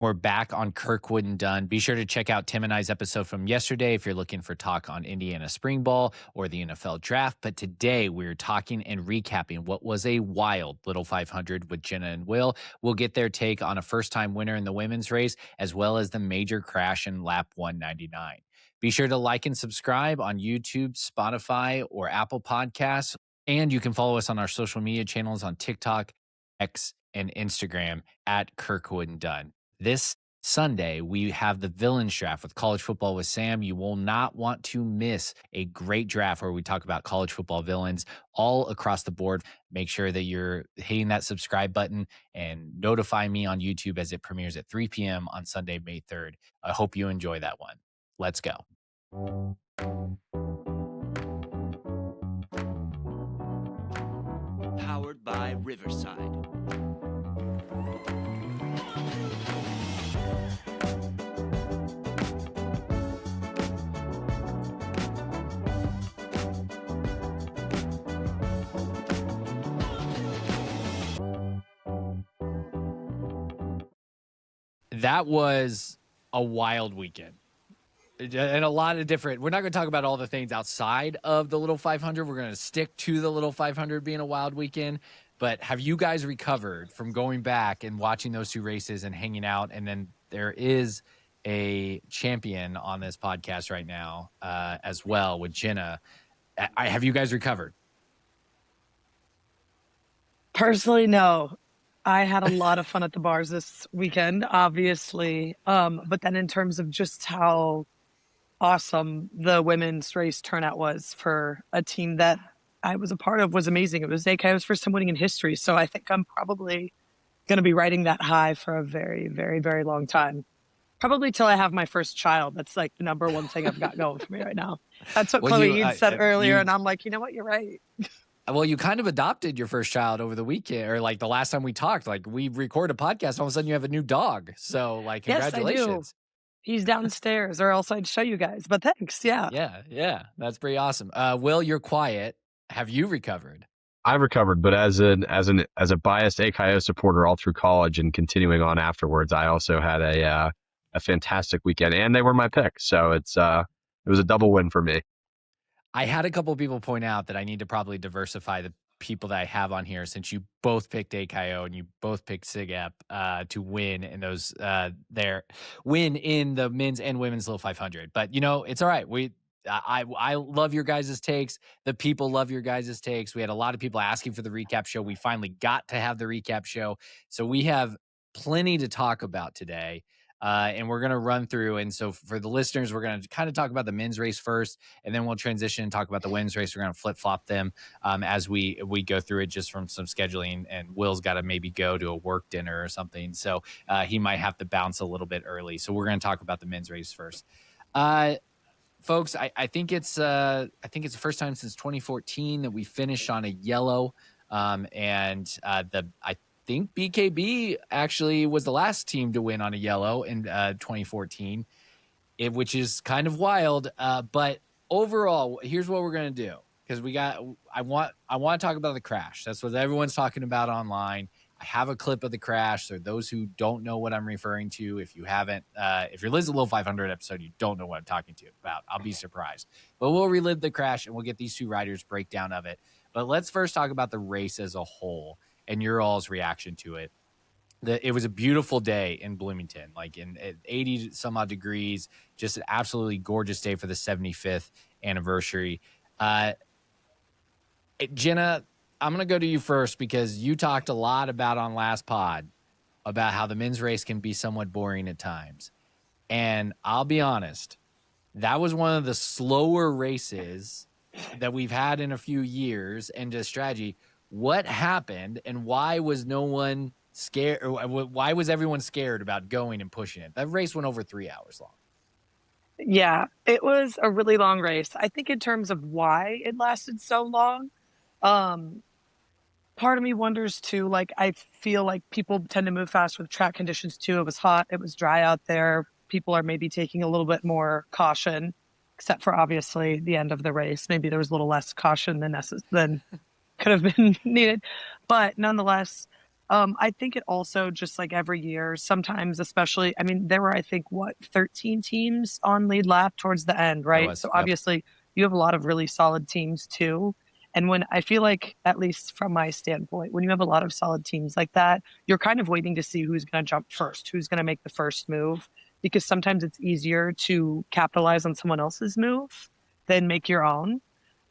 We're back on Kirkwood and Dunn. Be sure to check out Tim and I's episode from yesterday if you're looking for talk on Indiana spring ball or the NFL draft. But today we're talking and recapping what was a wild little 500 with Jenna and Will. We'll get their take on a first-time winner in the women's race, as well as the major crash in lap 199. Be sure to like and subscribe on YouTube, Spotify, or Apple Podcasts. And you can follow us on our social media channels on TikTok, X, and Instagram at Kirkwood and Dunn. This Sunday, we have the Villains Draft with College Football with Sam. You will not want to miss a great draft where we talk about college football villains all across the board. Make sure that you're hitting that subscribe button and notify me on YouTube as it premieres at 3 p.m. on Sunday, May 3rd. I hope you enjoy that one. Let's go. Powered by Riverside. That was a wild weekend. And a lot of different, we're not going to talk about all the things outside of the Little 500. We're going to stick to the Little 500 being a wild weekend. But have you guys recovered from going back and watching those two races and hanging out? And then there is a champion on this podcast right now as well with Jenna. Have you guys recovered? Personally, no. I had a lot of fun at the bars this weekend, obviously. But then in terms of just how awesome the women's race turnout was for a team that I was a part of was amazing. It was AKO's first time winning in history. So I think I'm probably going to be riding that high for a very, very, very long time. Probably till I have my first child. That's like the number one thing I've got going for me right now. That's what Chloe said earlier. And I'm like, you know what? You're right. Well, you kind of adopted your first child over the weekend, or like the last time we talked. Like we record a podcast, all of a sudden you have a new dog. So like, congratulations. Yes, I do. He's downstairs, or else I'd show you guys. But thanks, yeah. Yeah, that's pretty awesome. Will, you're quiet. Have you recovered? I recovered, but as a biased AKO supporter all through college and continuing on afterwards, I also had a fantastic weekend, and they were my pick, so it was a double win for me. I had a couple of people point out that I need to probably diversify the people that I have on here, since you both picked AKO and you both picked SIGEP to win in those win in the men's and women's Little 500. But you know, it's all right. I love your guys' takes. The people love your guys' takes. We had a lot of people asking for the recap show. We finally got to have the recap show, so we have plenty to talk about today. And we're going to run through. And so for the listeners, we're going to kind of talk about the men's race first, and then we'll transition and talk about the women's race. We're going to flip-flop them as we go through it, just from some scheduling. And Will's got to maybe go to a work dinner or something. So he might have to bounce a little bit early. So we're going to talk about the men's race first. Folks, I think it's the first time since 2014 that we finished on a yellow. I think BKB actually was the last team to win on a yellow in 2014, which is kind of wild. But overall, here's what we're going to do, because I want to talk about the crash. That's what everyone's talking about online. I have a clip of the crash. So those who don't know what I'm referring to, if you haven't, if you're listening to the Little 500 episode, you don't know what I'm talking to about, I'll be surprised. But we'll relive the crash and we'll get these two riders' breakdown of it. But let's first talk about the race as a whole and your all's reaction to it. It was a beautiful day in Bloomington, like in 80 some odd degrees, just an absolutely gorgeous day for the 75th anniversary. Jenna, I'm going to go to you first, because you talked a lot about on last pod about how the men's race can be somewhat boring at times. And I'll be honest, that was one of the slower races that we've had in a few years. And just strategy, what happened and why was no one scared? Or why was everyone scared about going and pushing it? That race went over 3 hours long. Yeah, it was a really long race. I think in terms of why it lasted so long, part of me wonders too, like, I feel like people tend to move fast with track conditions too. It was hot, it was dry out there. People are maybe taking a little bit more caution, except for obviously the end of the race. Maybe there was a little less caution than could have been needed. But nonetheless, I think it also just like every year, sometimes, especially, I mean, there were, I think, 13 teams on lead lap towards the end, There right? was, So yep. obviously you have a lot of really solid teams too. And when I feel like, at least from my standpoint, when you have a lot of solid teams like that, you're kind of waiting to see who's going to jump first, who's going to make the first move, because sometimes it's easier to capitalize on someone else's move than make your own.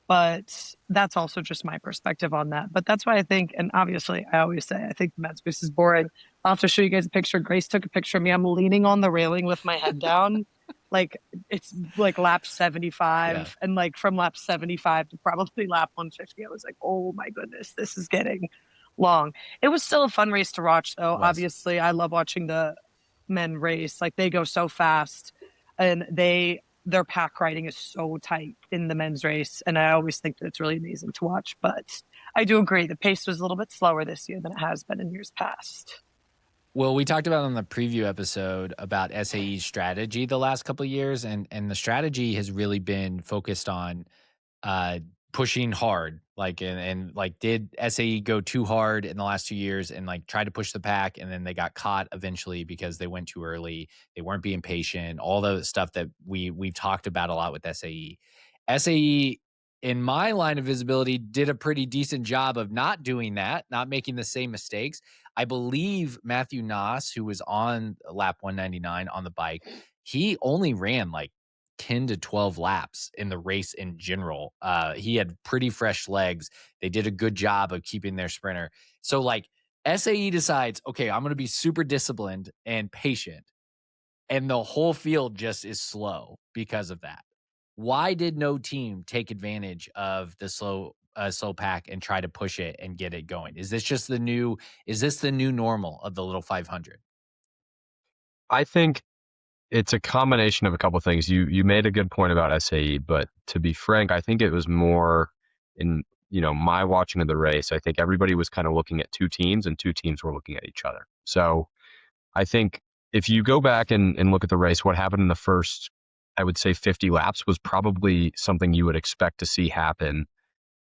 But that's also just my perspective on that. But that's why I think, and obviously I always say, I think the Mets race is boring. I'll have to show you guys a picture. Grace took a picture of me. I'm leaning on the railing with my head down. Like it's like lap 75. Yeah. And like from lap 75 to probably lap 150, I was like, oh my goodness, this is getting long. It was still a fun race to watch though. It was. Obviously, I love watching the men race. Like they go so fast and their pack riding is so tight in the men's race. And I always think that it's really amazing to watch. But I do agree. The pace was a little bit slower this year than it has been in years past. Well, we talked about on the preview episode about SAE's strategy the last couple of years. And the strategy has really been focused on pushing hard. Like, and like, did SAE go too hard in the last 2 years and like try to push the pack, and then they got caught eventually because they went too early. They weren't being patient. All the stuff that we've talked about a lot with SAE. SAE, in my line of visibility, did a pretty decent job of not doing that, not making the same mistakes. I believe Matthew Noss, who was on lap 199 on the bike, he only ran like 10 to 12 laps in the race in general. He had pretty fresh legs. They did a good job of keeping their sprinter. So like SAE decides, okay, I'm going to be super disciplined and patient. And the whole field just is slow because of that. Why did no team take advantage of the slow pack and try to push it and get it going? Is this the new normal of the little 500? I think it's a combination of a couple of things. You made a good point about SAE, but to be frank, I think it was more in, my watching of the race. I think everybody was kind of looking at two teams and two teams were looking at each other. So I think if you go back and look at the race, what happened in the first, I would say 50 laps was probably something you would expect to see happen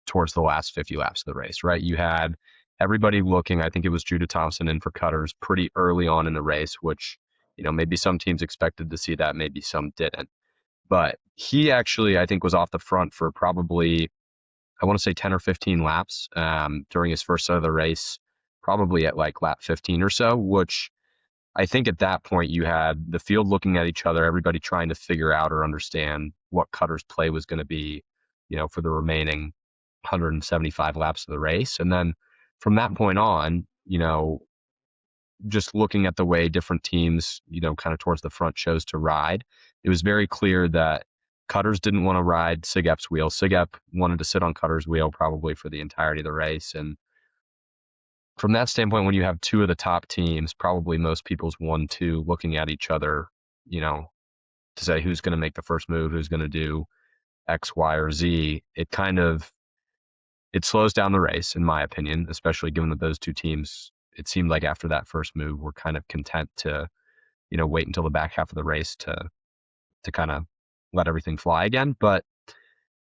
towards the last 50 laps of the race, right? You had everybody looking, I think it was Judah Thompson in for cutters pretty early on in the race, which, maybe some teams expected to see that, maybe some didn't. But he actually, I think, was off the front for probably, I want to say 10 or 15 laps during his first set of the race, probably at like lap 15 or so, which I think at that point you had the field looking at each other, everybody trying to figure out or understand what Cutter's play was going to be, for the remaining 175 laps of the race. And then from that point on, just looking at the way different teams, kind of towards the front chose to ride, it was very clear that Cutters didn't want to ride Sigep's wheel. Sigep wanted to sit on Cutter's wheel probably for the entirety of the race. And from that standpoint, when you have two of the top teams, probably most people's 1-2 looking at each other, to say who's going to make the first move, who's going to do X, Y, or Z, it slows down the race, in my opinion, especially given that those two teams, it seemed like after that first move, were kind of content to, wait until the back half of the race to kind of let everything fly again. But,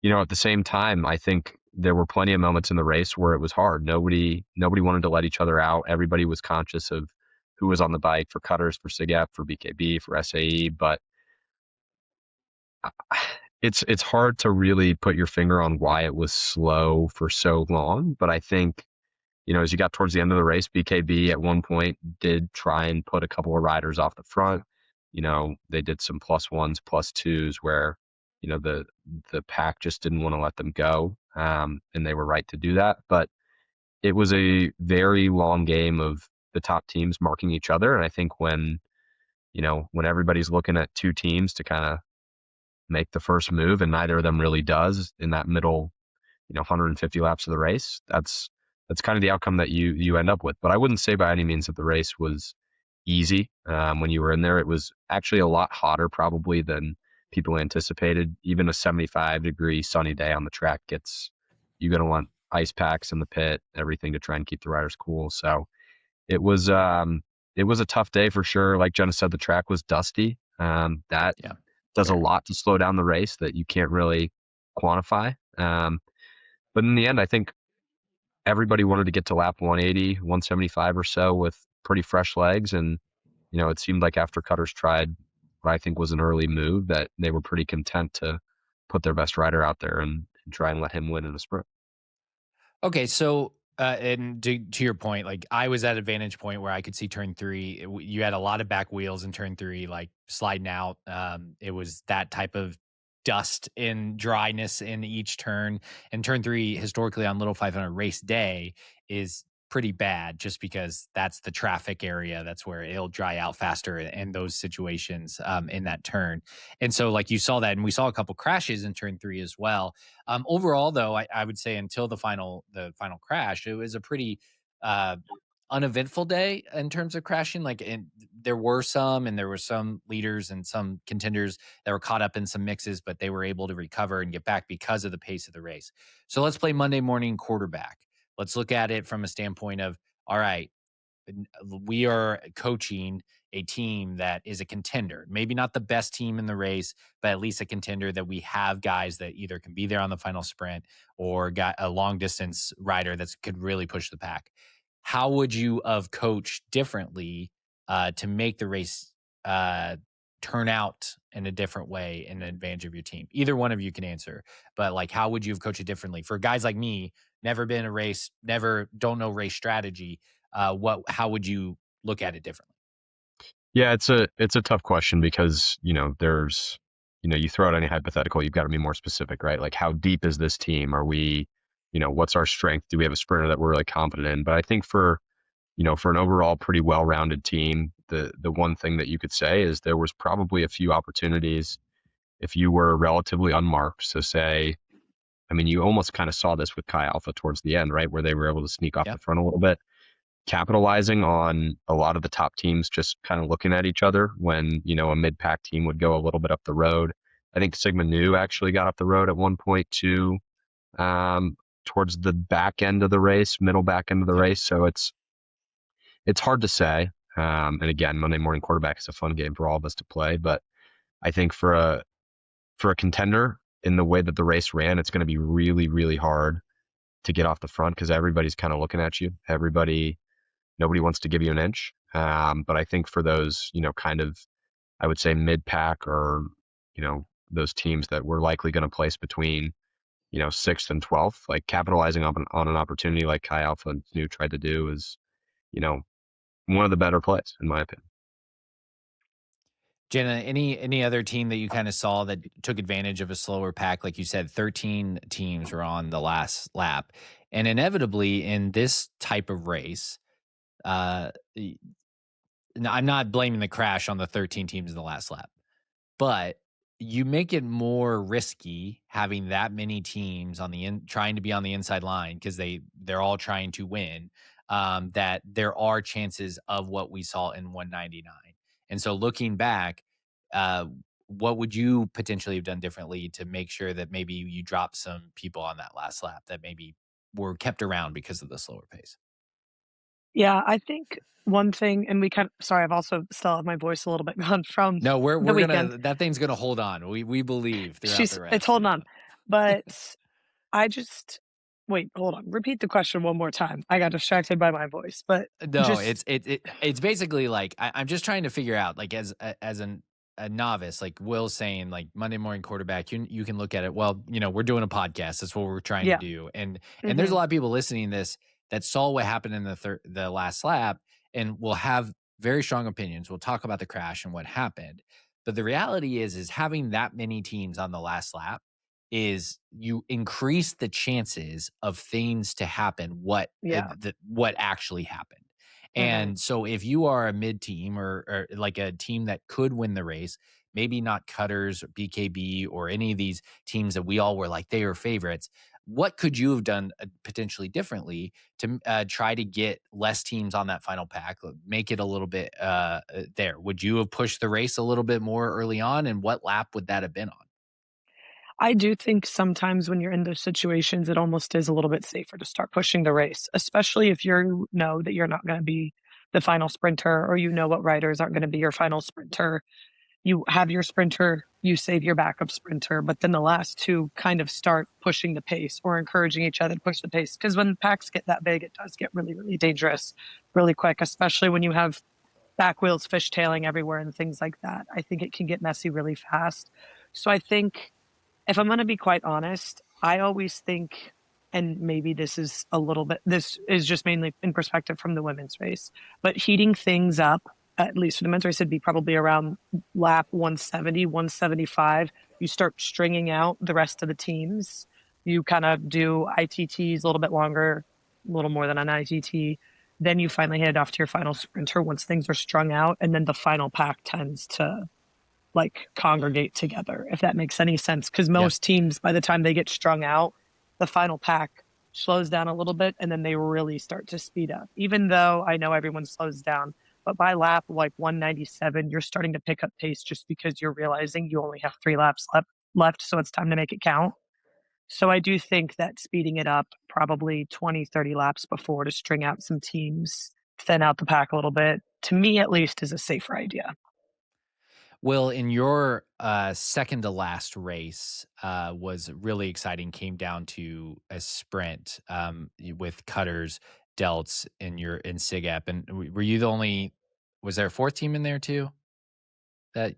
at the same time, I think there were plenty of moments in the race where it was hard. Nobody wanted to let each other out. Everybody was conscious of who was on the bike for Cutters, for Sigep, for BKB, for SAE. But it's hard to really put your finger on why it was slow for so long. But I think, as you got towards the end of the race, BKB at one point did try and put a couple of riders off the front. They did some +1s, +2s where, the pack just didn't want to let them go. And they were right to do that. But it was a very long game of the top teams marking each other. And I think when everybody's looking at two teams to kind of make the first move and neither of them really does in that middle, 150 laps of the race, that's kind of the outcome that you end up with. But I wouldn't say by any means that the race was easy. When you were in there, it was actually a lot hotter probably than people anticipated. Even a 75-degree sunny day on the track you're going to want ice packs in the pit, everything to try and keep the riders cool. So it was a tough day for sure. Like Jenna said, the track was dusty. That does a lot to slow down the race that you can't really quantify. But in the end, I think everybody wanted to get to lap 180, 175 or so with pretty fresh legs. And, it seemed like after Cutters tried what I think was an early move, that they were pretty content to put their best rider out there and try and let him win in the sprint. Okay, so and to your point, like I was at a vantage point where I could see turn 3. You had a lot of back wheels in turn 3, like sliding out. It was that type of dust and dryness in each turn. And turn 3, historically on Little 500 race day, is pretty bad just because that's the traffic area. That's where it'll dry out faster in those situations in that turn. And so, like you saw that, and we saw a couple crashes in turn 3 as well. Overall, though, I would say until the final crash, it was a pretty uneventful day in terms of crashing. Like, there were some leaders and some contenders that were caught up in some mixes, but they were able to recover and get back because of the pace of the race. So let's play Monday morning quarterback. Let's look at it from a standpoint of, all right, we are coaching a team that is a contender, maybe not the best team in the race, but at least a contender, that we have guys that either can be there on the final sprint or got a long distance rider that could really push the pack. How would you have coached differently to make the race turn out in a different way in advantage of your team? Either one of you can answer, but like, how would you have coached it differently for guys like me, never been in a race, don't know race strategy? How would you look at it differently? Yeah, it's a tough question because, there's, you throw out any hypothetical, you've got to be more specific, right? Like, how deep is this team? Are we, what's our strength? Do we have a sprinter that we're really confident in? But I think for an overall pretty well-rounded team, the one thing that you could say is there was probably a few opportunities if you were relatively unmarked. So say, I mean, you almost kind of saw this with Chi Alpha towards the end, right? Where they were able to sneak off the front a little bit, capitalizing on a lot of the top teams just kind of looking at each other when, a mid-pack team would go a little bit up the road. I think Sigma Nu actually got up the road at one point too, towards the back end of the race, middle back end of the race. So it's hard to say. And again, Monday morning quarterback is a fun game for all of us to play. But I think for a contender, in the way that the race ran, it's going to be really, really hard to get off the front because everybody's kind of looking at you. Nobody wants to give you an inch. But I think for those, kind of, I would say mid-pack or, those teams that we're likely going to place between, 6th and 12th, like capitalizing on an opportunity like Chi Alpha and Nu tried to do is, one of the better plays, in my opinion. Jenna, any other team that you kind of saw that took advantage of a slower pack? Like you said, 13 teams were on the last lap. And inevitably in this type of race, I'm not blaming the crash on the 13 teams in the last lap, but you make it more risky having that many teams on trying to be on the inside line because they're all trying to win. That there are chances of what we saw in 199. And so looking back, what would you potentially have done differently to make sure that maybe you dropped some people on that last lap that maybe were kept around because of the slower pace? Yeah, I think one thing, and sorry, I've also still have my voice a little bit gone from No, we're the weekend. that thing's gonna hold on. We believe throughout the race. It's holding on. But I just wait, hold on. Repeat the question one more time. I got distracted by my voice, but No, just it's basically like I'm just trying to figure out, like, as a novice, like Will's saying, like Monday morning quarterback, you can look at it. Well, we're doing a podcast. That's what we're trying to yeah. do, and there's a Mhm. lot of people listening to this that saw what happened in the last lap, and will have very strong opinions. We'll talk about the crash and what happened, but the reality is having that many teams on the last lap is you increase the chances of things to happen, what Yeah. what actually happened. Mhm. And so if you are a mid team or like a team that could win the race, maybe not Cutters or BKB or any of these teams that we all were like they are favorites, what could you have done potentially differently to try to get less teams on that final pack, make it a little bit there? Would you have pushed the race a little bit more early on, and what lap would that have been on? I do think sometimes when you're in those situations, it almost is a little bit safer to start pushing the race, especially if you know that you're not going to be the final sprinter or you know what riders aren't going to be your final sprinter. you have your sprinter, you save your backup sprinter, but then the last two kind of start pushing the pace or encouraging each other to push the pace. Because when packs get that big, it does get really, really dangerous really quick, especially when you have back wheels fishtailing everywhere and things like that. I think it can get messy really fast. So I think, if I'm going to be quite honest, I always think, and maybe this is just mainly in perspective from the women's race, but heating things up, at least for the men's race, it'd be probably around lap 170, 175. You start stringing out the rest of the teams. You kind of do ITTs a little bit longer, a little more than an ITT. Then you finally head off to your final sprinter once things are strung out. And then the final pack tends to like congregate together, if that makes any sense. Because most teams, by the time they get strung out, the final pack slows down a little bit and then they really start to speed up. Even though I know everyone slows down, but by lap like 197, you're starting to pick up pace just because you're realizing you only have 3 laps left, so it's time to make it count. So I do think that speeding it up probably 20, 30 laps before to string out some teams, thin out the pack a little bit, to me at least, is a safer idea. Will, in your second to last race was really exciting, came down to a sprint with cutters, delts in SIGEP. And were you the only, was there a fourth team in there too? That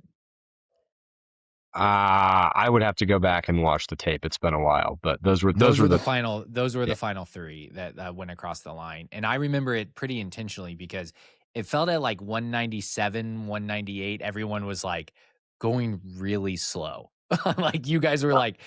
I would have to go back and watch the tape. It's been a while, but those were the final the final 3 that went across the line. And I remember it pretty intentionally because it felt at like 197, 198, everyone was like going really slow. Like you guys were like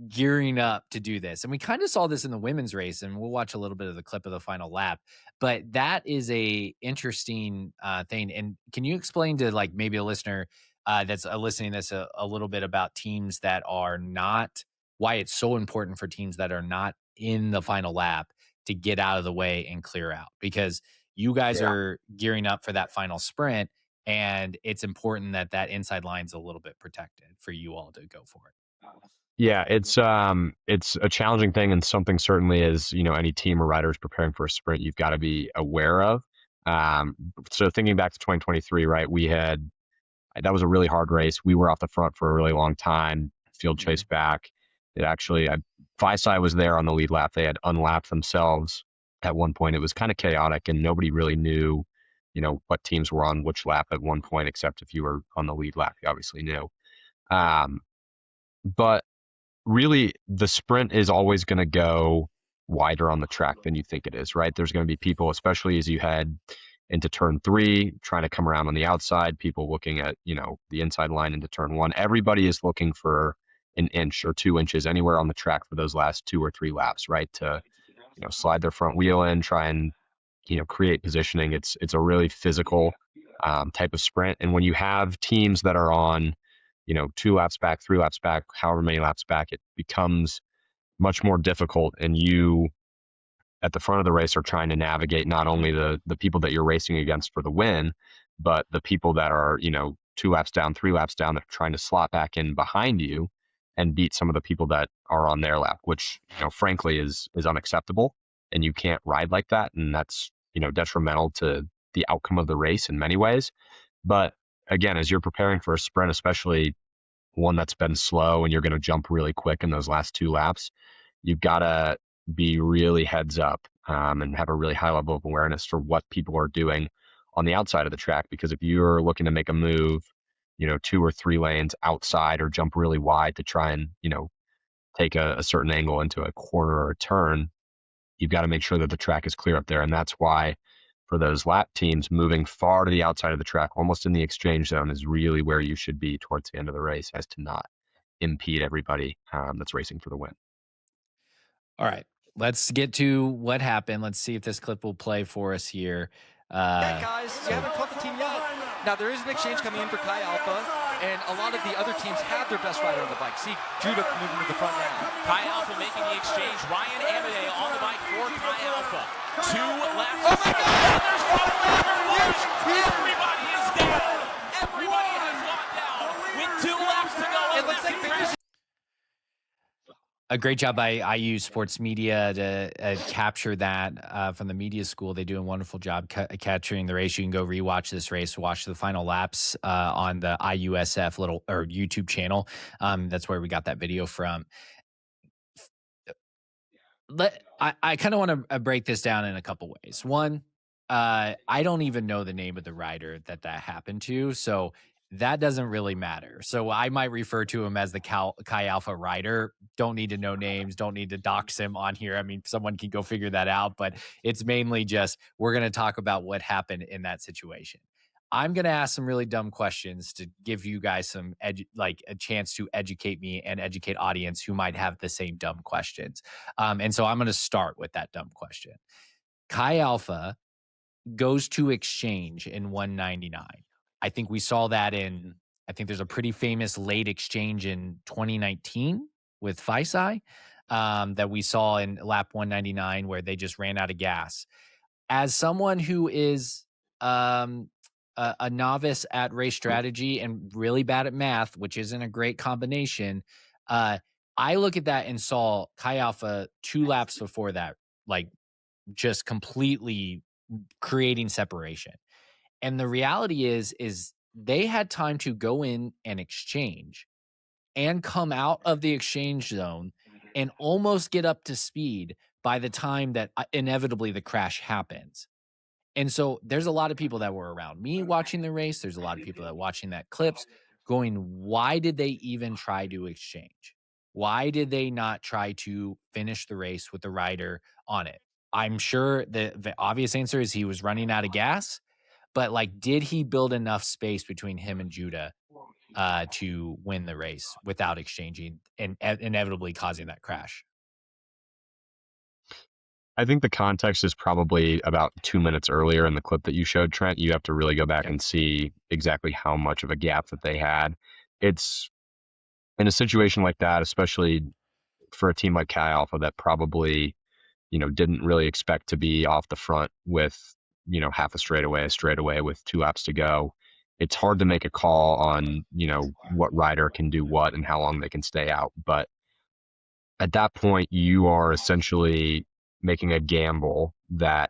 gearing up to do this. And we kind of saw this in the women's race, and we'll watch a little bit of the clip of the final lap. But that is a interesting thing. And can you explain to like maybe a listener that's listening to this a little bit about teams that are not, why it's so important for teams that are not in the final lap to get out of the way and clear out, because you guys are gearing up for that final sprint, and it's important that that inside line's a little bit protected for you all to go for it. Yeah, it's a challenging thing, and something certainly as any team or rider is preparing for a sprint, you've got to be aware of. So thinking back to 2023, right, that was a really hard race. We were off the front for a really long time. Field chase back. It actually, Phi was there on the lead lap. They had unlapped themselves at one point. It was kind of chaotic, and nobody really knew, what teams were on which lap at one point, except if you were on the lead lap, you obviously knew. But really, the sprint is always going to go wider on the track than you think it is, right? There's going to be people, especially as you head into turn 3, trying to come around on the outside, people looking at, the inside line into turn 1. Everybody is looking for an inch or 2 inches anywhere on the track for those last 2 or 3 laps, right? To, slide their front wheel in, try and, create positioning. It's a really physical type of sprint. And when you have teams that are on, 2 laps back, 3 laps back, however many laps back, it becomes much more difficult. And you, at the front of the race, are trying to navigate not only the people that you're racing against for the win, but the people that are, 2 laps down, 3 laps down, that are trying to slot back in behind you and beat some of the people that are on their lap, which, frankly is unacceptable. And you can't ride like that. And that's, detrimental to the outcome of the race in many ways. But again, as you're preparing for a sprint, especially one that's been slow and you're going to jump really quick in those last 2 laps, you've got to be really heads up and have a really high level of awareness for what people are doing on the outside of the track. Because if you're looking to make a move, 2 or 3 lanes outside or jump really wide to try and, take a certain angle into a corner or a turn, you've got to make sure that the track is clear up there. And that's why for those lap teams, moving far to the outside of the track, almost in the exchange zone, is really where you should be towards the end of the race, as to not impede everybody that's racing for the win. All right, let's get to what happened. Let's see if this clip will play for us here. Guys, you haven't caught the team yet. Now, there is an exchange coming in for Phi Alpha, and a lot of the other teams have their best rider on the bike. See Judah moving to the front now. Phi Alpha making the exchange. Ryan Amade on the bike for Phi Alpha. 2 laps. Oh my God! There's everybody is down. Everybody has locked down with 2 laps to go. It looks like there's A great job by IU Sports Media to capture that from the media school. They do a wonderful job capturing the race. You can go rewatch this race, watch the final laps on the IUSF YouTube channel. That's where we got that video from. I kind of want to break this down in a couple ways. One, I don't even know the name of the rider that happened to, so that doesn't really matter. So I might refer to him as the Chi Alpha rider. Don't need to know names. Don't need to dox him on here. I mean, someone can go figure that out, but it's mainly just we're going to talk about what happened in that situation. I'm going to ask some really dumb questions to give you guys some a chance to educate me and educate audience who might have the same dumb questions. And so I'm going to start with that dumb question. Chi Alpha goes to exchange in 199. I think we saw that I think there's a pretty famous late exchange in 2019 with Phi that we saw in lap 199 where they just ran out of gas. As someone who is a novice at race strategy and really bad at math, which isn't a great combination, I look at that and saw Chi Alpha 2 laps before that, like just completely creating separation. And the reality is they had time to go in and exchange and come out of the exchange zone and almost get up to speed by the time that inevitably the crash happens. And so there's a lot of people that were around me watching the race. There's a lot of people that watching that clips going, why did they even try to exchange? Why did they not try to finish the race with the rider on it? I'm sure the obvious answer is he was running out of gas, but like, did he build enough space between him and Judah to win the race without exchanging and inevitably causing that crash? I think the context is probably about 2 minutes earlier in the clip that you showed, Trent. You have to really go back and see exactly how much of a gap that they had. It's in a situation like that, especially for a team like Chi Alpha that probably, didn't really expect to be off the front with, half a straightaway with 2 laps to go. It's hard to make a call on, what rider can do what and how long they can stay out. But at that point, you are essentially making a gamble that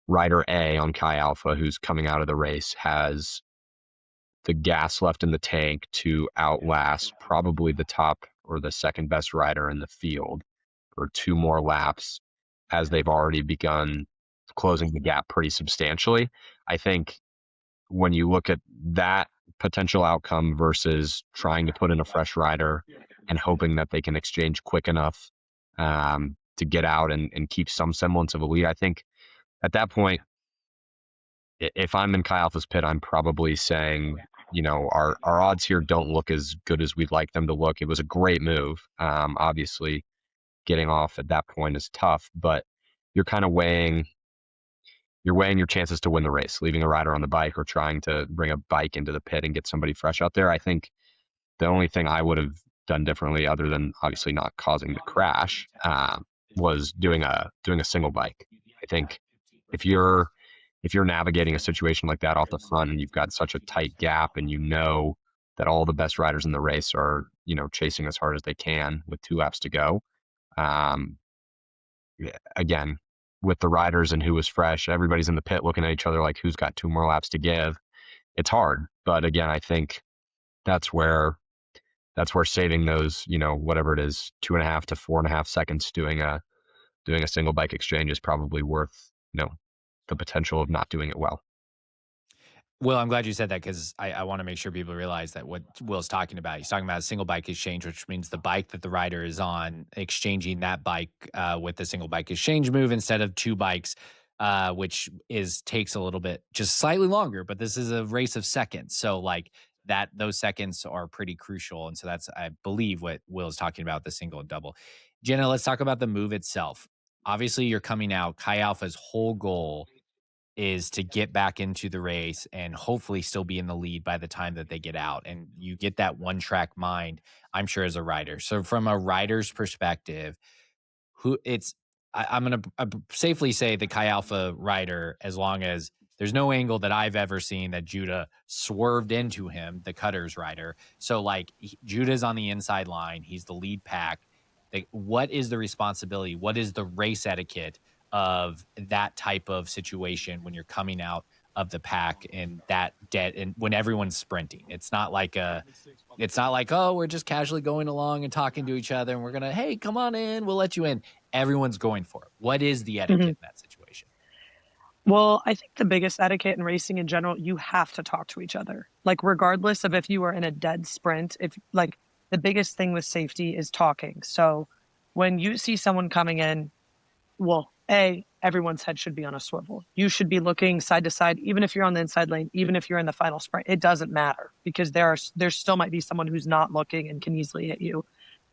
rider A on Chi Alpha, who's coming out of the race, has the gas left in the tank to outlast probably the top or the second best rider in the field for 2 more laps, as they've already begun closing the gap pretty substantially. I think when you look at that potential outcome versus trying to put in a fresh rider and hoping that they can exchange quick enough to get out and keep some semblance of a lead, I think at that point, if I'm in Chi Alpha's pit, I'm probably saying, our odds here don't look as good as we'd like them to look. It was a great move. Obviously, getting off at that point is tough, but you're kind of weighing your chances to win the race, leaving a rider on the bike or trying to bring a bike into the pit and get somebody fresh out there. I think the only thing I would have done differently, other than obviously not causing the crash, was doing a single bike. I think if you're navigating a situation like that off the front and you've got such a tight gap and that all the best riders in the race are, chasing as hard as they can with 2 laps to go. Again, with the riders and who was fresh, everybody's in the pit looking at each other like who's got 2 more laps to give. It's hard. But again, I think that's where saving those, whatever it is, 2.5 to 4.5 seconds doing a single bike exchange is probably worth, the potential of not doing it well. Well, I'm glad you said that because I want to make sure people realize that what Will's talking about. He's talking about a single bike exchange, which means the bike that the rider is on, exchanging that bike with a single bike exchange move instead of 2 bikes, which takes a little bit, just slightly longer. But this is a race of seconds, so like those seconds are pretty crucial. And so that's, I believe, what Will is talking about, the single and double. Jenna, let's talk about the move itself. Obviously, you're coming out. Chi Alpha's whole goal is to get back into the race and hopefully still be in the lead by the time that they get out. And you get that one track mind, I'm sure, as a rider. So from a rider's perspective, I'm going to safely say the Chi Alpha rider, as long as there's no angle that I've ever seen that Judah swerved into him, the Cutters rider. So like Judah's on the inside line. He's the lead pack. Like, what is the responsibility? What is the race etiquette of that type of situation when you're coming out of the pack and that dead and when everyone's sprinting? It's not like oh, we're just casually going along and talking to each other and we're gonna, hey, come on in, we'll let you in. Everyone's going for it. What is the etiquette in that situation? Well, I think the biggest etiquette in racing in general, you have to talk to each other. Like, regardless of if you are in a dead sprint, if like the biggest thing with safety is talking. So when you see someone coming in, well, everyone's head should be on a swivel. You should be looking side to side, even if you're on the inside lane, even if you're in the final sprint. It doesn't matter because there still might be someone who's not looking and can easily hit you.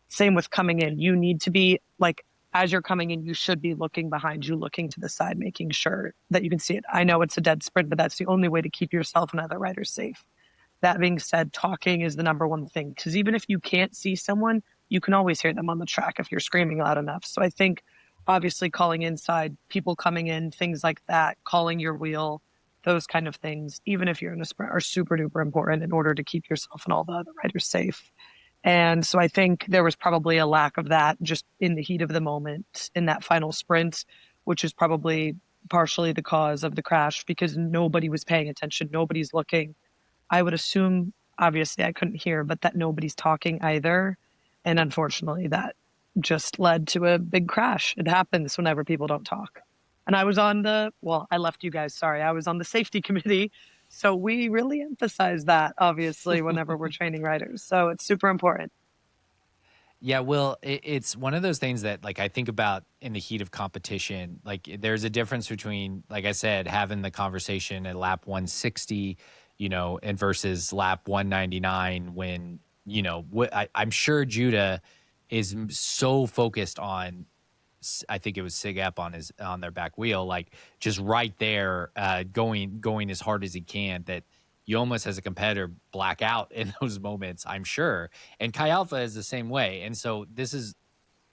Same with coming in. You need to be like, as you're coming in, you should be looking behind you, looking to the side, making sure that you can see it. I know it's a dead sprint, but that's the only way to keep yourself and other riders safe. That being said, talking is the number one thing, because even if you can't see someone, you can always hear them on the track if you're screaming loud enough. So I think obviously calling inside, people coming in, things like that, calling your wheel, those kind of things, even if you're in a sprint, are super duper important in order to keep yourself and all the other riders safe. And so I think there was probably a lack of that just in the heat of the moment in that final sprint, which is probably partially the cause of the crash because nobody was paying attention. Nobody's looking. I would assume, obviously I couldn't hear, but that nobody's talking either. And unfortunately that just led to a big crash. It happens whenever people don't talk. And I was on I left you guys, sorry. I was on the safety committee. So we really emphasize that, obviously, whenever we're training riders. So it's super important. Yeah, well, it's one of those things that, like, I think about in the heat of competition. Like, there's a difference between, like I said, having the conversation at lap 160, and versus lap 199 when, I'm sure Judah is so focused on, I think it was Sig Ep on their back wheel, like just right there, going as hard as he can, that you almost as a competitor black out in those moments, I'm sure. And Chi Alpha is the same way. And so this is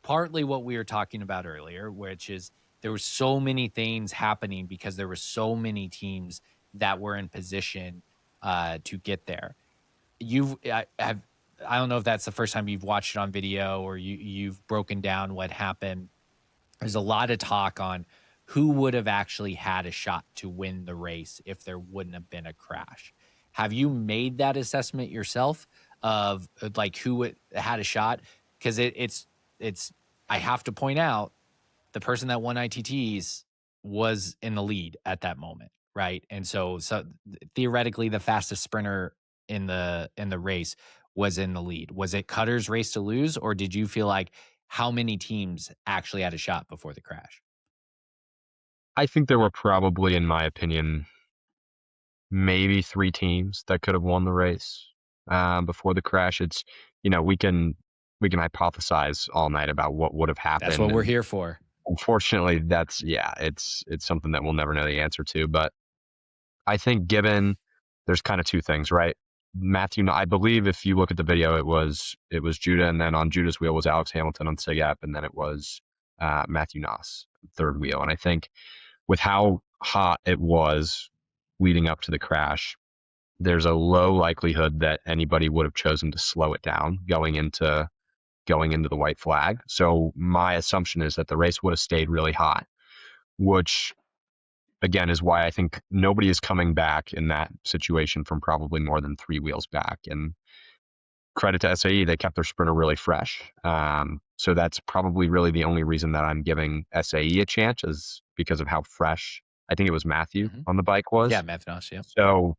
partly what we were talking about earlier, which is there were so many things happening because there were so many teams that were in position to get there. I don't know if that's the first time you've watched it on video or you've broken down what happened. There's a lot of talk on who would have actually had a shot to win the race if there wouldn't have been a crash. Have you made that assessment yourself of like who had a shot? Because it's I have to point out the person that won ITTs was in the lead at that moment, right? And so theoretically the fastest sprinter in the race was in the lead. Was it Cutter's race to lose, or did you feel like how many teams actually had a shot before the crash? I think there were probably, in my opinion, maybe 3 teams that could have won the race before the crash. It's, we can hypothesize all night about what would have happened. That's what we're here for. Unfortunately, it's something that we'll never know the answer to. But I think given there's kind of 2 things, right? Matthew, I believe if you look at the video, it was Judah, and then on Judah's wheel was Alex Hamilton on Sig Ep, and then it was Matthew Noss, third wheel. And I think with how hot it was leading up to the crash, there's a low likelihood that anybody would have chosen to slow it down going into the white flag. So my assumption is that the race would have stayed really hot, which again is why I think nobody is coming back in that situation from probably more than 3 wheels back. And credit to SAE, they kept their sprinter really fresh. So that's probably really the only reason that I'm giving SAE a chance, is because of how fresh I think it was Matthew on the bike was. Yeah, Matthew Noss, yeah. So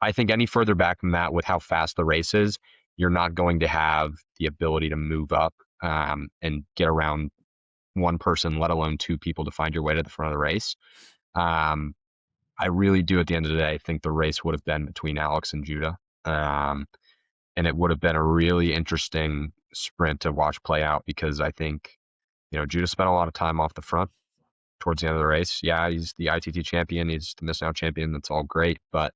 I think any further back than that, with how fast the race is, you're not going to have the ability to move up and get around one person, let alone 2 people, to find your way to the front of the race. I really do, at the end of the day, think the race would have been between Alex and Judah. And it would have been a really interesting sprint to watch play out, because I think, Judah spent a lot of time off the front towards the end of the race. Yeah, he's the ITT champion. He's the Miss Now champion. That's all great. But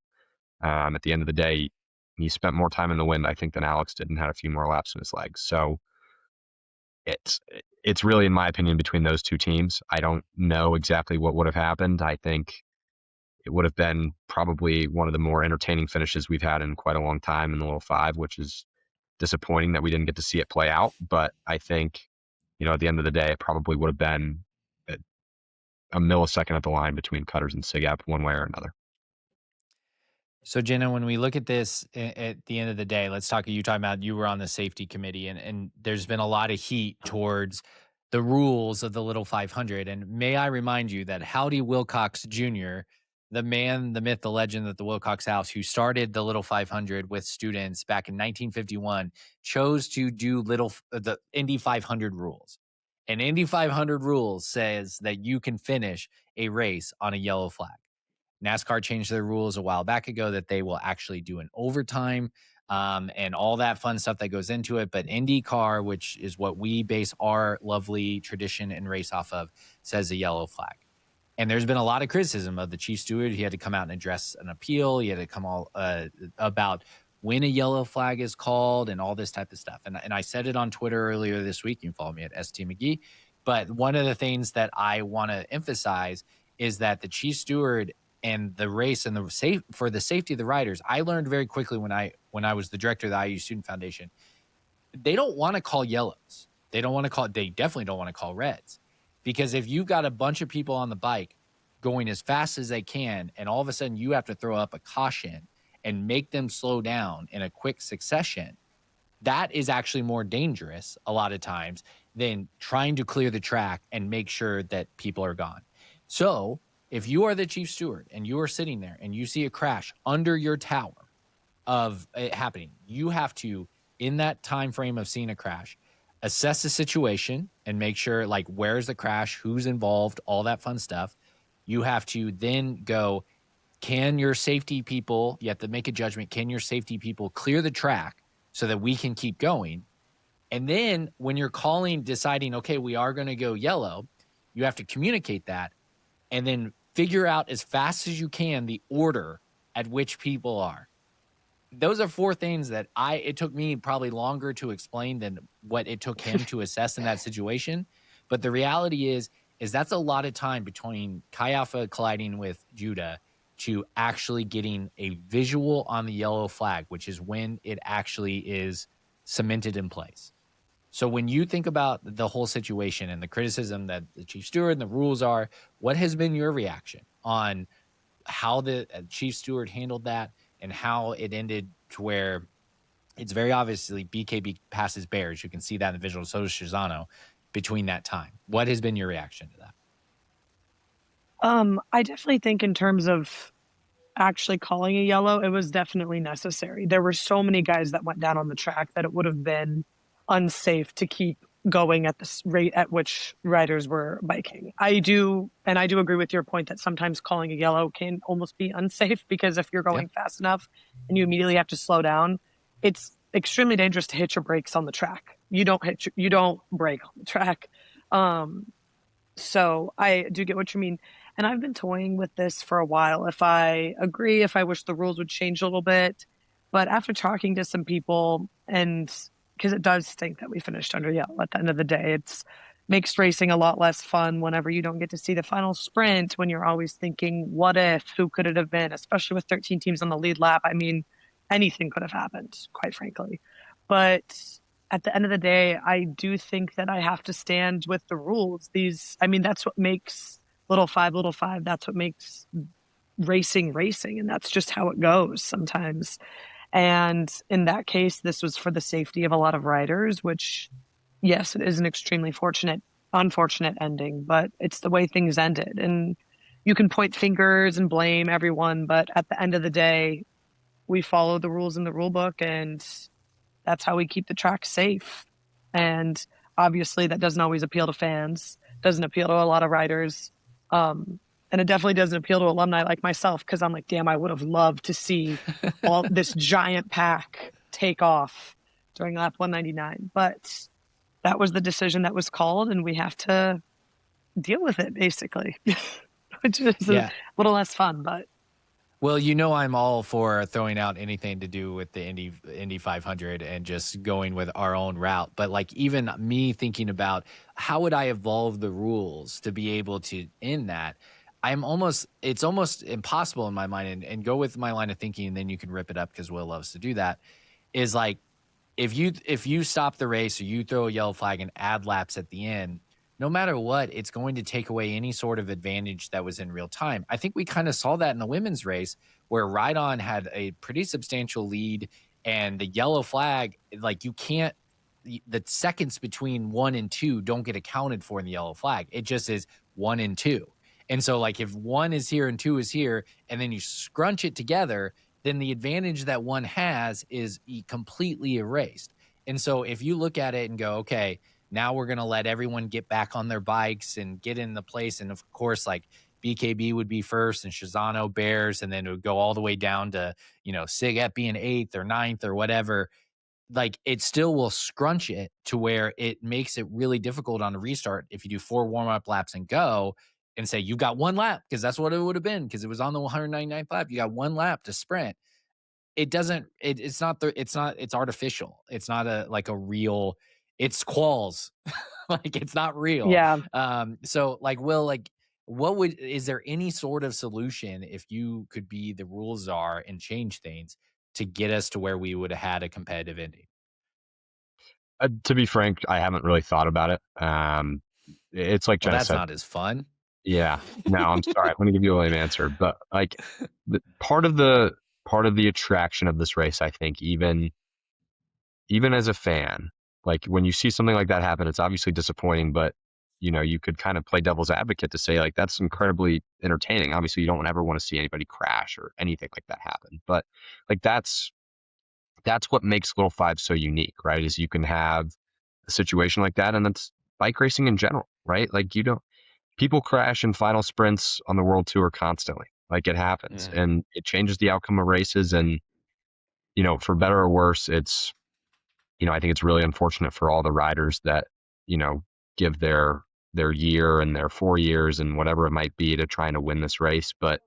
at the end of the day, he spent more time in the wind, I think, than Alex did, and had a few more laps in his legs. So it's really, in my opinion, between those 2 teams. I don't know exactly what would have happened. I think it would have been probably one of the more entertaining finishes we've had in quite a long time in the Little 5, which is disappointing that we didn't get to see it play out. But I think, at the end of the day, it probably would have been a millisecond at the line between cutters and SIGEP one way or another. So, Jenna, when we look at this at the end of the day, let's talk. You talking about you were on the safety committee, and there's been a lot of heat towards the rules of the Little 500. And may I remind you that Howdy Wilcox Jr., the man, the myth, the legend at the Wilcox House, who started the Little 500 with students back in 1951, chose to do the Indy 500 rules. And Indy 500 rules says that you can finish a race on a yellow flag. NASCAR changed their rules a while back ago that they will actually do an overtime and all that fun stuff that goes into it. But IndyCar, which is what we base our lovely tradition and race off of, says a yellow flag. And there's been a lot of criticism of the chief steward. He had to come out and address an appeal. He had to come all about when a yellow flag is called and all this type of stuff. And I said it on Twitter earlier this week. You can follow me at ST McGee. But one of the things that I want to emphasize is that the chief steward and the race and for the safety of the riders, I learned very quickly when I was the director of the IU Student Foundation, they don't want to call yellows. They definitely don't want to call reds. Because if you've got a bunch of people on the bike going as fast as they can, and all of a sudden you have to throw up a caution and make them slow down in a quick succession, that is actually more dangerous a lot of times than trying to clear the track and make sure that people are gone. So if you are the chief steward and you are sitting there and you see a crash under your tower of it happening, you have to, in that time frame of seeing a crash, assess the situation and make sure, like, where's the crash, who's involved, all that fun stuff. You have to then go, can your safety people, you have to make a judgment, can your safety people clear the track so that we can keep going? And then when you're deciding, okay, we are going to go yellow, you have to communicate that and then figure out as fast as you can the order at which people are. Those are four things that it took me probably longer to explain than what it took him to assess in that situation. But the reality is that's a lot of time between Chi Alpha colliding with Judah to actually getting a visual on the yellow flag, which is when it actually is cemented in place. So when you think about the whole situation and the criticism that the chief steward and the rules are, what has been your reaction on how the chief steward handled that and how it ended to where it's very obviously BKB passes Bears? You can see that in the visual. So does Shizano between that time. What has been your reaction to that? I definitely think in terms of actually calling a yellow, it was definitely necessary. There were so many guys that went down on the track that it would have been unsafe to keep going at the rate at which riders were biking. I do agree with your point that sometimes calling a yellow can almost be unsafe, because if you're going fast enough and you immediately have to slow down, it's extremely dangerous to hit your brakes on the track. You don't brake on the track. So I do get what you mean. And I've been toying with this for a while. If I wish the rules would change a little bit, but after talking to some people, and because it does stink that we finished under yellow at the end of the day, it makes racing a lot less fun whenever you don't get to see the final sprint, when you're always thinking, what if, who could it have been, especially with 13 teams on the lead lap. I mean, anything could have happened, quite frankly. But at the end of the day, I do think that I have to stand with the rules. That's what makes Little Five. That's what makes racing. And that's just how it goes sometimes. And in that case, this was for the safety of a lot of riders, which, yes, it is an extremely unfortunate ending, but it's the way things ended. And you can point fingers and blame everyone, but at the end of the day, we follow the rules in the rule book, and that's how we keep the track safe. And obviously that doesn't always appeal to fans, doesn't appeal to a lot of riders. And it definitely doesn't appeal to alumni like myself, because I'm like, damn, I would have loved to see all this giant pack take off during lap 199. But that was the decision that was called, and we have to deal with it, basically, which is a little less fun. But well, I'm all for throwing out anything to do with the Indy 500 and just going with our own route. But like, even me thinking about how would I evolve the rules to be able to end that, it's almost impossible in my mind, and go with my line of thinking, and then you can rip it up because Will loves to do that, is like, if you stop the race or you throw a yellow flag and add laps at the end, no matter what, it's going to take away any sort of advantage that was in real time. I think we kind of saw that in the women's race where RideOn had a pretty substantial lead, and the yellow flag, like you can't, the seconds between 1 and 2 don't get accounted for in the yellow flag. It just is 1 and 2. And so like if 1 is here and 2 is here, and then you scrunch it together, then the advantage that 1 has is completely erased. And so if you look at it and go, okay, now we're going to let everyone get back on their bikes and get in the place. And of course, like BKB would be first and Shizano Bears, and then it would go all the way down to, Sig Ep being 8th or 9th or whatever. Like it still will scrunch it to where it makes it really difficult on a restart. If you do 4 warm-up laps and go and say you got 1 lap, because that's what it would have been, because it was on the 199th lap, you got 1 lap to sprint. It doesn't, it's artificial. It's not a real, it's quals. Like it's not real. Yeah. So like, Will, like is there any sort of solution if you could be the rule czar and change things to get us to where we would have had a competitive ending? To be frank, I haven't really thought about it. It's like Jenna that's said, not as fun. Yeah. No, I'm sorry. I'm going to give you a lame answer, but like part of the attraction of this race, I think, even as a fan, like when you see something like that happen, it's obviously disappointing, but you could kind of play devil's advocate to say like that's incredibly entertaining. Obviously, you don't ever want to see anybody crash or anything like that happen, but like that's what makes Little Five so unique, right? Is you can have a situation like that, and that's bike racing in general, right? Like people crash in final sprints on the World Tour constantly. Like it happens, and it changes the outcome of races. And for better or worse, it's I think it's really unfortunate for all the riders that give their year and their 4 years and whatever it might be to trying to win this race. But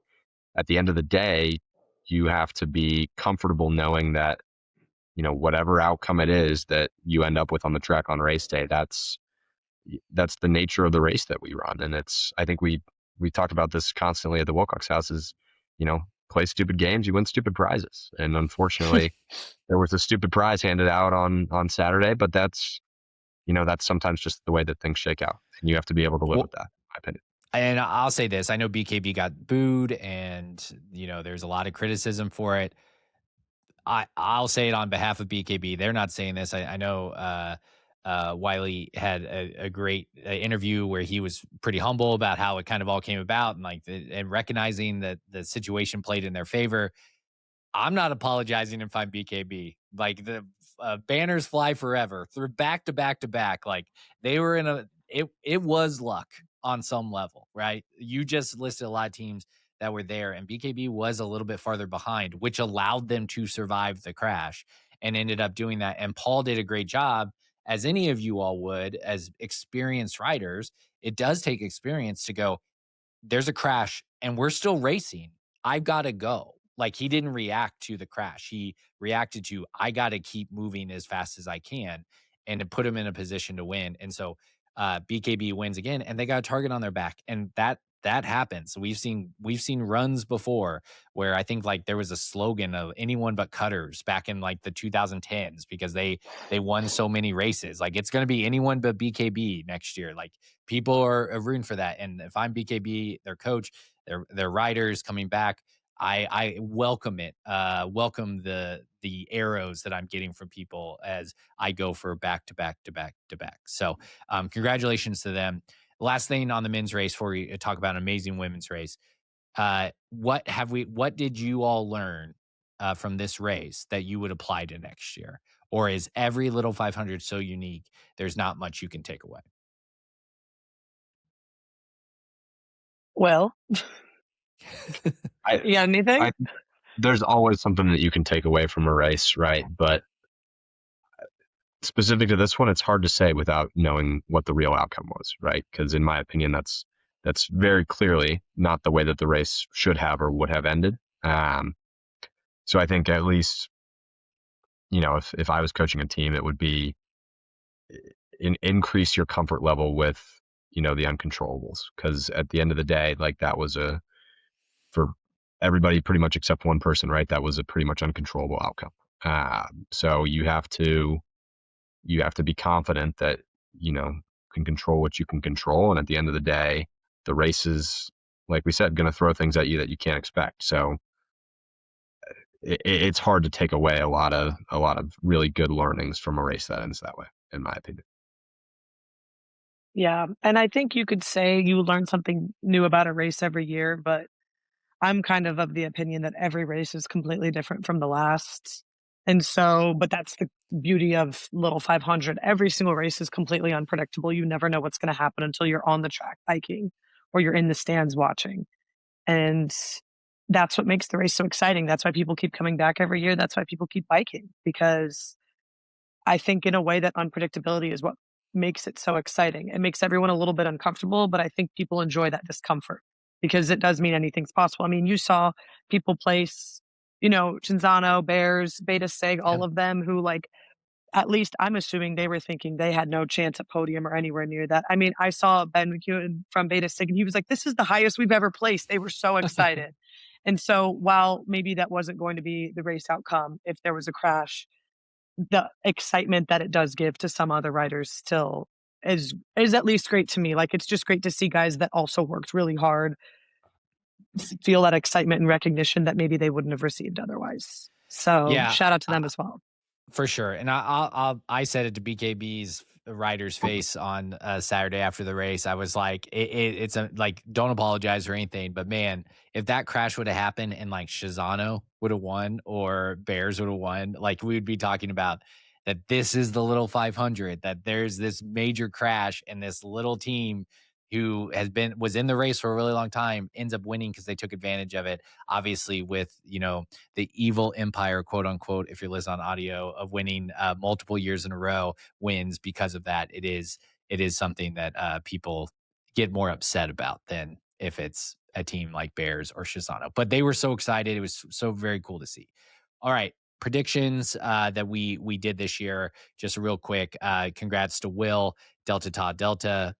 at the end of the day, you have to be comfortable knowing that whatever outcome it is that you end up with on the track on race day, that's the nature of the race that we run. And I think we talked about this constantly at the Wilcox house is, play stupid games, you win stupid prizes. And unfortunately, there was a stupid prize handed out on Saturday, but that's sometimes just the way that things shake out. And you have to be able to live with that, in my opinion. And I'll say this, I know BKB got booed and, there's a lot of criticism for it. I'll say it on behalf of BKB. They're not saying this. I know Wiley had a great interview where he was pretty humble about how it kind of all came about, and and recognizing that the situation played in their favor. I'm not apologizing if I'm BKB. Like the banners fly forever through back to back to back. Like they were in it was luck on some level, right? You just listed a lot of teams that were there, and BKB was a little bit farther behind, which allowed them to survive the crash and ended up doing that. And Paul did a great job, as any of you all would, as experienced riders. It does take experience to go, there's a crash and we're still racing. I've got to go. Like he didn't react to the crash. He reacted to, I got to keep moving as fast as I can, and to put him in a position to win. And so BKB wins again, and they got a target on their back. And that happens. We've seen runs before where I think like there was a slogan of anyone but cutters back in like the 2010s because they won so many races. Like it's going to be anyone but BKB next year. Like people are rooting for that. And if I'm BKB, their coach, their riders coming back, I welcome it. Welcome the arrows that I'm getting from people as I go for back to back to back to back. So congratulations to them. Last thing on the men's race before we talk about an amazing women's race. What did you all learn from this race that you would apply to next year? Or is every little 500 so unique, there's not much you can take away? Well, yeah, anything? There's always something that you can take away from a race, right? But specific to this one, it's hard to say without knowing what the real outcome was, right? Because in my opinion, that's very clearly not the way that the race should have or would have ended. So I think at least, if I was coaching a team, it would be increase your comfort level with, the uncontrollables. Because at the end of the day, like that was for everybody pretty much except one person, right? That was a pretty much uncontrollable outcome. So you have to be confident that, can control what you can control. And at the end of the day, the race is, like we said, going to throw things at you that you can't expect. So it's hard to take away a lot of really good learnings from a race that ends that way, in my opinion. Yeah, and I think you could say you learn something new about a race every year, but I'm kind of the opinion that every race is completely different from the last. And so, but that's the beauty of Little 500. Every single race is completely unpredictable. You never know what's going to happen until you're on the track biking or you're in the stands watching. And that's what makes the race so exciting. That's why people keep coming back every year. That's why people keep biking, because I think in a way that unpredictability is what makes it so exciting. It makes everyone a little bit uncomfortable, but I think people enjoy that discomfort because it does mean anything's possible. I mean, you saw people place, Cinzano, Bears, Beta Sig, all Yep. of them who, like, at least I'm assuming they were thinking they had no chance at podium or anywhere near that. I mean, I saw Ben McEwen from Beta Sig and he was like, this is the highest we've ever placed. They were so excited. And so while maybe that wasn't going to be the race outcome, if there was a crash, the excitement that it does give to some other riders still is at least great to me. Like, it's just great to see guys that also worked really hard feel that excitement and recognition that maybe they wouldn't have received otherwise. So Yeah, shout out to them as well. for sure. And I said it to BKB's rider's face on Saturday after the race. I was like, it's like, don't apologize or anything, but man, if that crash would have happened and like Shizano would have won or Bears would have won, like we would be talking about that this is the Little 500, that there's this major crash and this little team who was in the race for a really long time ends up winning because they took advantage of it. Obviously, with the evil empire, quote unquote, if you're listening on audio, of winning multiple years in a row, wins because of that. It is something that people get more upset about than if it's a team like Bears or Shizano. But they were so excited. It was so very cool to see. All right. Predictions that we did this year, just real quick. Congrats to Will. Delta Todd Delta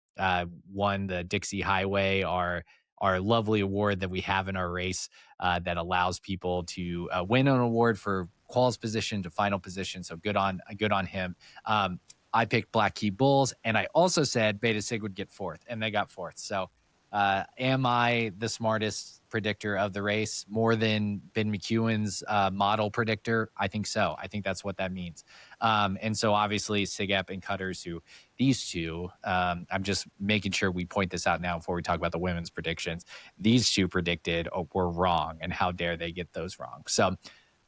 won the Dixie Highway, our lovely award that we have in our race that allows people to win an award for quals position to final position. So good on him. I picked Black Key Bulls, and I also said Beta Sig would get fourth, and they got fourth. So am I the smartest predictor of the race, more than Ben McEwen's model predictor? I think so. I think that's what that means. And so obviously Sigep and Cutters, who these two, I'm just making sure we point this out now before we talk about the women's predictions. These two predicted were wrong, and how dare they get those wrong. So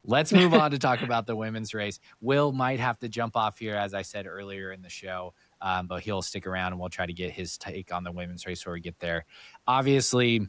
let's move on to talk about the women's race. Will might have to jump off here, as I said earlier in the show, but he'll stick around and we'll try to get his take on the women's race before we get there. Obviously,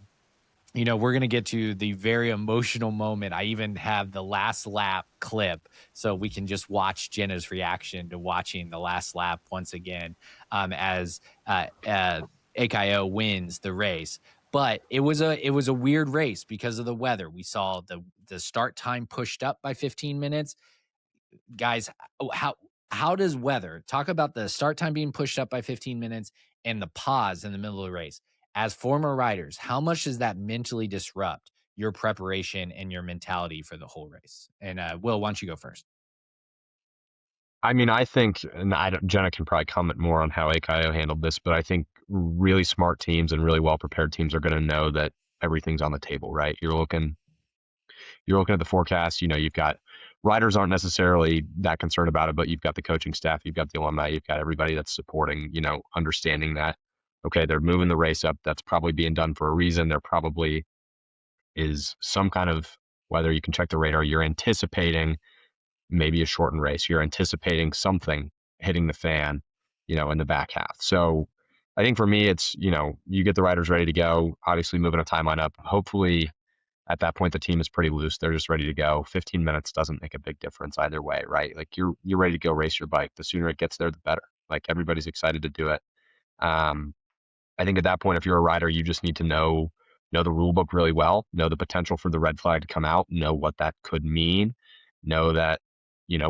we're going to get to the very emotional moment. I even have the last lap clip so we can just watch Jenna's reaction to watching the last lap once again as AKO wins the race. But it was a weird race because of the weather. We saw the start time pushed up by 15 minutes. Guys, how does weather, talk about the start time being pushed up by 15 minutes and the pause in the middle of the race? As former riders, how much does that mentally disrupt your preparation and your mentality for the whole race? And Will, why don't you go first? I mean, I think, and Jenna can probably comment more on how AKO handled this, but I think really smart teams and really well-prepared teams are going to know that everything's on the table, right? You're looking at the forecast. You've got riders aren't necessarily that concerned about it, but you've got the coaching staff, you've got the alumni, you've got everybody that's supporting, understanding that, okay, they're moving the race up. That's probably being done for a reason. There probably is some kind of, whether you can check the radar, you're anticipating maybe a shortened race. You're anticipating something hitting the fan, in the back half. So I think for me, it's, you get the riders ready to go, obviously moving a timeline up. Hopefully at that point, the team is pretty loose. They're just ready to go. 15 minutes doesn't make a big difference either way, right? Like you're ready to go race your bike. The sooner it gets there, the better. Like everybody's excited to do it. I think at that point, if you're a rider, you just need to know the rule book really well, know the potential for the red flag to come out, know what that could mean, know that,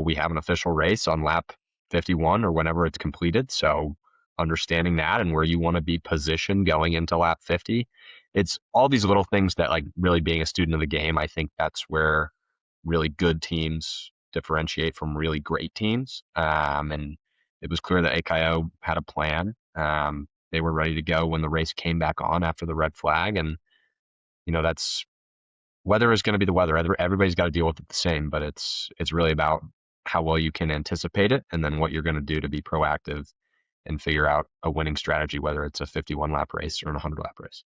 we have an official race on lap 51 or whenever it's completed. So understanding that and where you want to be positioned going into lap 50, it's all these little things that, like, really being a student of the game, I think that's where really good teams differentiate from really great teams. And it was clear that AKO had a plan. They were ready to go when the race came back on after the red flag. And, that's weather is going to be the weather. Everybody's got to deal with it the same, but it's really about how well you can anticipate it and then what you're going to do to be proactive and figure out a winning strategy, whether it's a 51 lap race or a 100 lap race.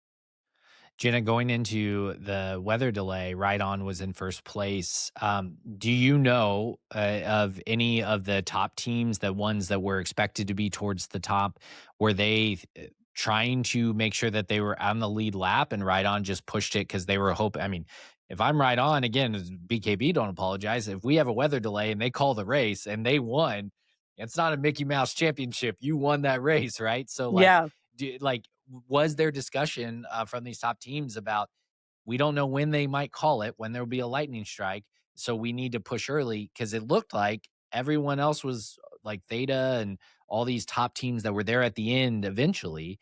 Jenna, going into the weather delay, RideOn was in first place. Do you know of any of the top teams, the ones that were expected to be towards the top, were they trying to make sure that they were on the lead lap and RideOn just pushed it because they were hoping? I mean, if I'm RideOn, again, BKB, don't apologize. If we have a weather delay and they call the race and they won, it's not a Mickey Mouse championship. You won that race, right? So, Yeah. was there discussion from these top teams about, we don't know when they might call it, when there will be a lightning strike, so we need to push early? Because it looked like everyone else was like Theta and all these top teams that were there at the end eventually,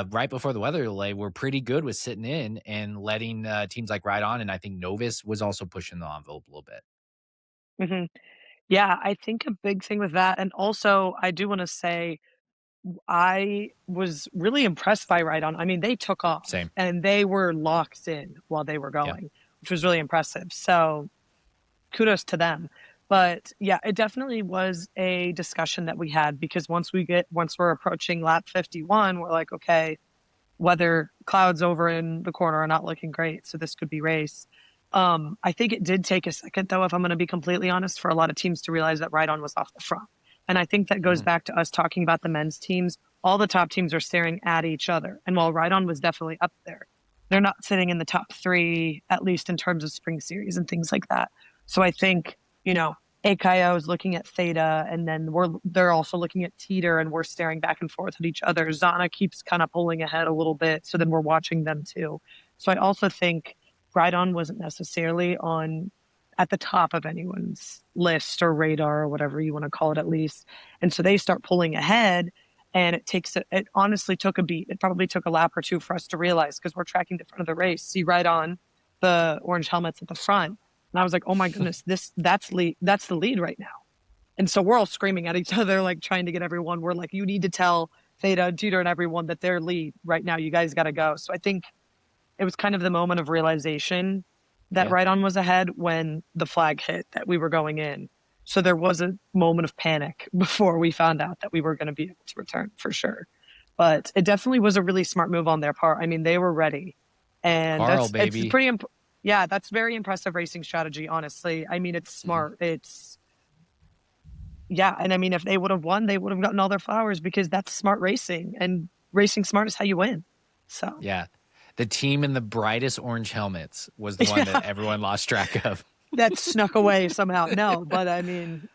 right before the weather delay, were pretty good with sitting in and letting teams like RideOn, and I think Novus was also pushing the envelope a little bit. hmm Yeah, I think a big thing with that, and also I do want to say I was really impressed by RideOn. I mean, they took off Same. and they were locked in while they were going, which was really impressive. So kudos to them. But yeah, it definitely was a discussion that we had, because once we're approaching lap 51, we're like, okay, weather clouds over in the corner are not looking great, so this could be race. I think it did take a second, though, if I'm going to be completely honest, for a lot of teams to realize that RideOn was off the front. And I think that goes back to us talking about the men's teams. All the top teams are staring at each other. And while RideOn was definitely up there, they're not sitting in the top three, at least in terms of spring series and things like that. So I think, AKO is looking at Theta, and then they're also looking at Teeter, and we're staring back and forth at each other. Zana keeps kind of pulling ahead a little bit, so then we're watching them too. So I also think RideOn wasn't necessarily at the top of anyone's list or radar or whatever you want to call it, at least. And so they start pulling ahead, and it honestly took a beat. It probably took a lap or two for us to realize, because we're tracking the front of the race, see RideOn, the orange helmets at the front. And I was like, oh my goodness, that's the lead right now. And so we're all screaming at each other, like trying to get everyone. We're like, you need to tell Theta, Teeter, and everyone that they're lead right now. You guys got to go. So I think it was kind of the moment of realization that RideOn was ahead when the flag hit that we were going in. So there was a moment of panic before we found out that we were going to be able to return, for sure. But it definitely was a really smart move on their part. I mean, they were ready. And Carl, it's pretty that's very impressive racing strategy, honestly. I mean, it's smart. And I mean, if they would have won, they would have gotten all their flowers, because that's smart racing, and racing smart is how you win. So yeah. The team in the brightest orange helmets was the one that everyone lost track of. That snuck away somehow. No, but I mean,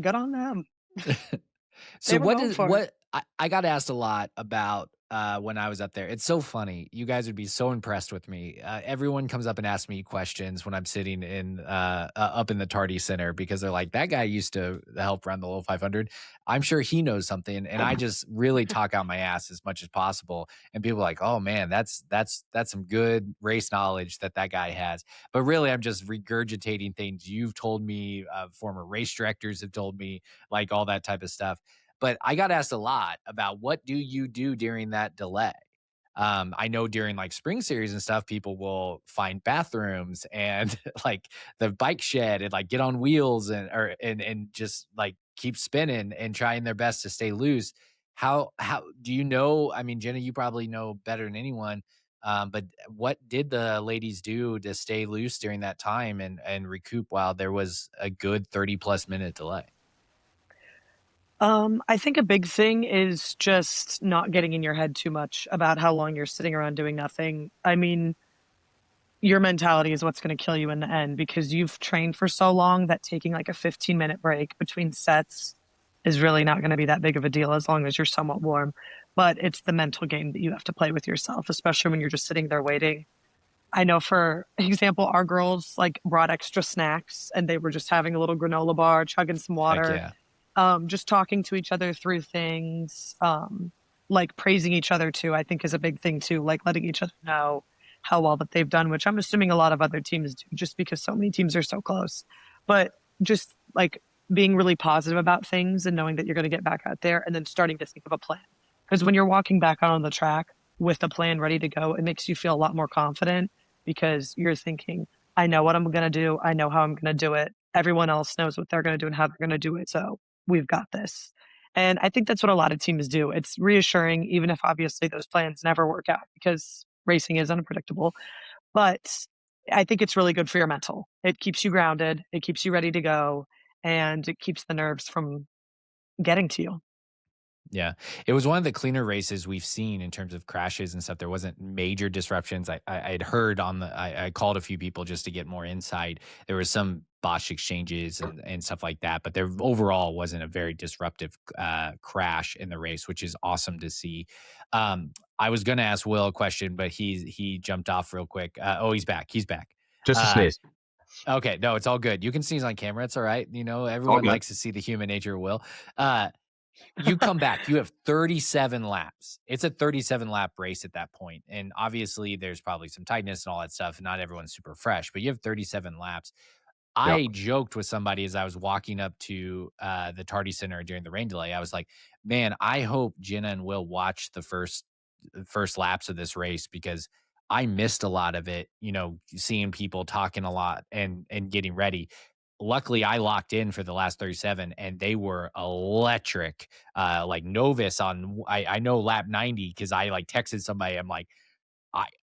good on them. So I got asked a lot about when I was up there. It's so funny. You guys would be so impressed with me. Everyone comes up and asks me questions when I'm sitting in up in the Tardy Center, because they're like, that guy used to help run the Low 500. I'm sure he knows something, and I just really talk out my ass as much as possible. And people are like, oh man, that's some good race knowledge that guy has. But really, I'm just regurgitating things you've told me, former race directors have told me, like all that type of stuff. But I got asked a lot about, what do you do during that delay? I know during like spring series and stuff, people will find bathrooms and like the bike shed and like get on wheels and just like keep spinning and trying their best to stay loose. How do you know? I mean, Jenna, you probably know better than anyone. But what did the ladies do to stay loose during that time and recoup while there was a good 30+ minute delay? I think a big thing is just not getting in your head too much about how long you're sitting around doing nothing. I mean, your mentality is what's going to kill you in the end, because you've trained for so long that taking like a 15-minute break between sets is really not going to be that big of a deal, as long as you're somewhat warm. But it's the mental game that you have to play with yourself, especially when you're just sitting there waiting. I know, for example, our girls like brought extra snacks, and they were just having a little granola bar, chugging some water. Heck yeah. Just talking to each other through things, like praising each other too, I think is a big thing too, like letting each other know how well that they've done, which I'm assuming a lot of other teams do, just because so many teams are so close. But just like being really positive about things and knowing that you're going to get back out there and then starting to think of a plan. Because when you're walking back out on the track with a plan ready to go, it makes you feel a lot more confident because you're thinking, I know what I'm going to do. I know how I'm going to do it. Everyone else knows what they're going to do and how they're going to do it. So we've got this. And I think that's what a lot of teams do. It's reassuring, even if obviously those plans never work out because racing is unpredictable. But I think it's really good for your mental. It keeps you grounded. It keeps you ready to go. And it keeps the nerves from getting to you. Yeah. It was one of the cleaner races we've seen in terms of crashes and stuff. There wasn't major disruptions. I'd heard I called a few people just to get more insight. There was some botched exchanges and stuff like that, but there overall wasn't a very disruptive crash in the race, which is awesome to see. I was going to ask Will a question, but he jumped off real quick. He's back. He's back. Just a sneeze. Okay. No, it's all good. You can sneeze on camera. It's all right. You know, everyone likes to see the human nature of Will. You come back, you have 37 laps. It's a 37 lap race at that point. And obviously there's probably some tightness and all that stuff. Not everyone's super fresh, but you have 37 laps. I joked with somebody as I was walking up to the Tardy Center during the rain delay. I was like, man, I hope Jenna and Will watch the first laps of this race because I missed a lot of it, you know, seeing people talking a lot and getting ready. Luckily, I locked in for the last 37 and they were electric. Like Novus I know lap 90 because I like texted somebody. I'm like,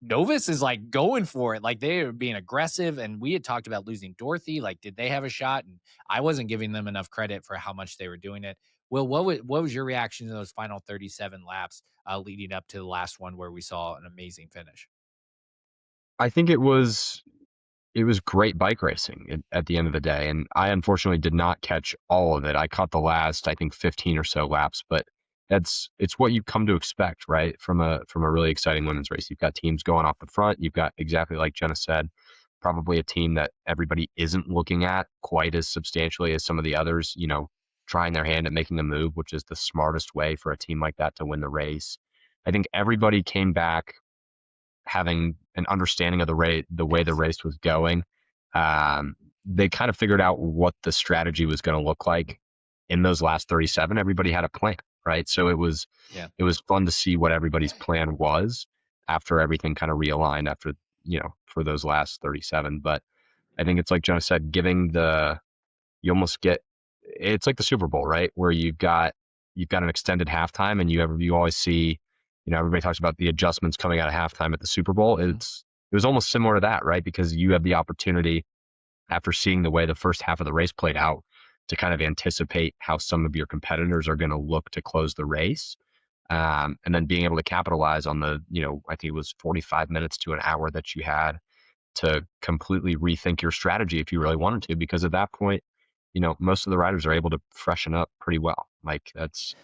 Novus is like going for it. Like they were being aggressive. And we had talked about losing Dorothy. Like, did they have a shot? And I wasn't giving them enough credit for how much they were doing it. Will, what was your reaction to those final 37 laps leading up to the last one where we saw an amazing finish? I think it was great bike racing at the end of the day. And I unfortunately did not catch all of it. I caught the last, I think, 15 or so laps, but it's what you come to expect, right? From a really exciting women's race. You've got teams going off the front. You've got, exactly like Jenna said, probably a team that everybody isn't looking at quite as substantially as some of the others, you know, trying their hand at making a move, which is the smartest way for a team like that to win the race. I think everybody came back having an understanding of the way the race was going. They kind of figured out what the strategy was going to look like in those last 37. Everybody had a plan, right? So it was fun to see what everybody's plan was after everything kind of realigned after, you know, for those last 37. But I think it's like Jenna said, you almost get, it's like the Super Bowl, right? Where you've got an extended halftime and you always see, you know, everybody talks about the adjustments coming out of halftime at the Super Bowl. It was almost similar to that, right? Because you have the opportunity after seeing the way the first half of the race played out to kind of anticipate how some of your competitors are going to look to close the race. And then being able to capitalize on the, you know, I think it was 45 minutes to an hour that you had to completely rethink your strategy if you really wanted to, because at that point, you know, most of the riders are able to freshen up pretty well. Like that's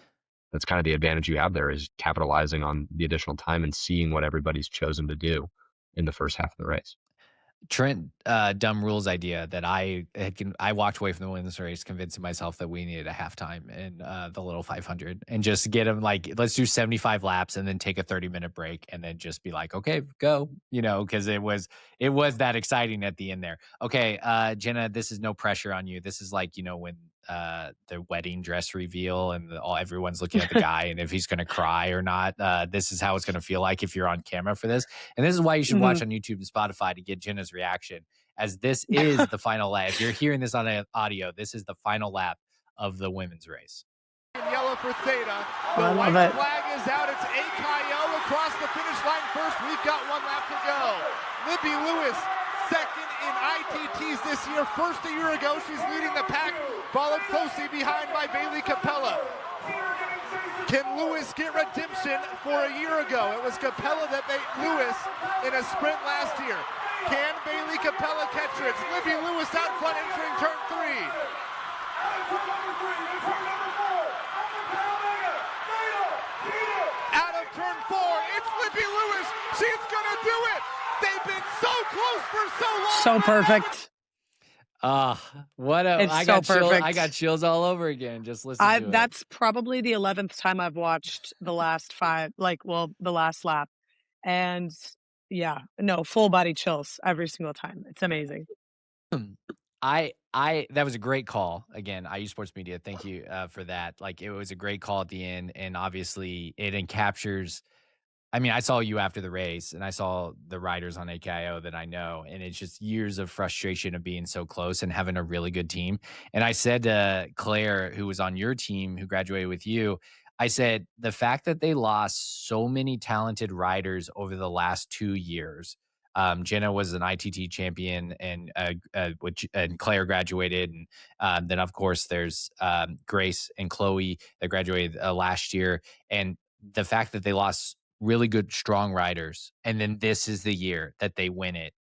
kind of the advantage you have there, is capitalizing on the additional time and seeing what everybody's chosen to do in the first half of the race. Trent, dumb rules idea that I walked away from the women's race convincing myself that we needed a halftime in the little 500 and just get them like, let's do 75 laps and then take a 30-minute break and then just be like, okay, go, you know, because it was that exciting at the end there. Okay, Jenna, this is no pressure on you. This is like, you know, when the wedding dress reveal and everyone's looking at the guy and if he's going to cry or not. This is how it's going to feel like if you're on camera for this. And this is why you should watch on YouTube and Spotify to get Jenna's reaction, as this is the final lap. If you're hearing this on audio, this is the final lap of the women's race. Yellow for Theta. The white flag is out. It's AKO across the finish line first. We've got one lap to go. Libby Lewis, second in ITTs this year. First a year ago, she's leading the pack, followed closely behind by Bailey Capella. Can Lewis get redemption for a year ago? It was Capella that beat Lewis in a sprint last year. Can Bailey Capella catch her? It's Libby Lewis out front entering turn 3. Out of turn 4, it's Libby Lewis. She's gonna do it. They've been so close for so long. So perfect. I got chills all over again. Just listen to it. That's probably the 11th time I've watched the last the last lap. And yeah, no, full body chills every single time. It's amazing. that was a great call. Again, IU Sports Media. Thank you for that. Like, it was a great call at the end, and obviously it encaptures. I mean, I saw you after the race, and I saw the riders on AKIO that I know, and it's just years of frustration of being so close and having a really good team. And I said to Claire, who was on your team, who graduated with you, I said, the fact that they lost so many talented riders over the last 2 years. Jenna was an ITT champion, and and Claire graduated, and then of course there's Grace and Chloe that graduated last year, and the fact that they lost really good, strong riders, and then this is the year that they win it.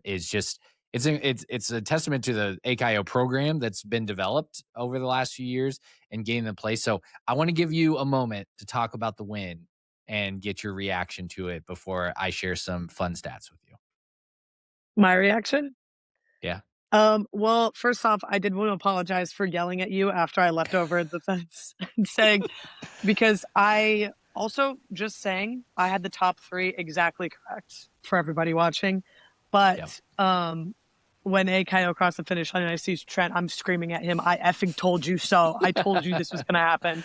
Is just it's a testament to the AKIO program that's been developed over the last few years and getting the place. So I want to give you a moment to talk about the win and get your reaction to it before I share some fun stats with you. My reaction? Yeah. Well, first off, I did want to apologize for yelling at you after I leapt over the fence and saying, because I also just saying I had the top 3 exactly correct for everybody watching. But when AKIO crossed the finish line and I see Trent, I'm screaming at him, I effing told you so. I told you this was going to happen.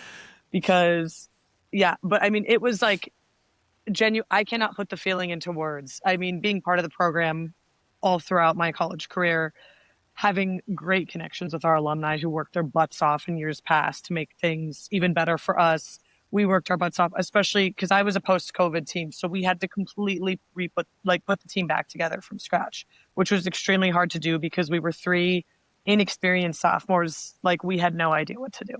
Because, yeah, but I mean, it was like genuine. I cannot put the feeling into words. I mean, being part of the program all throughout my college career, having great connections with our alumni who worked their butts off in years past to make things even better for us. We worked our butts off, especially because I was a post-COVID team. So we had to completely put the team back together from scratch, which was extremely hard to do because we were 3 inexperienced sophomores. Like, we had no idea what to do.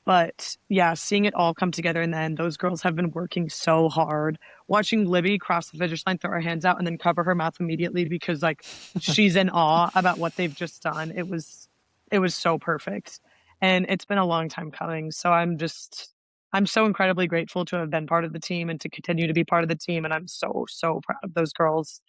But yeah, seeing it all come together in the end, those girls have been working so hard. Watching Libby cross the finish line, throw her hands out, and then cover her mouth immediately because like she's in awe about what they've just done. It was so perfect. And it's been a long time coming. So I'm so incredibly grateful to have been part of the team and to continue to be part of the team. And I'm so, so proud of those girls.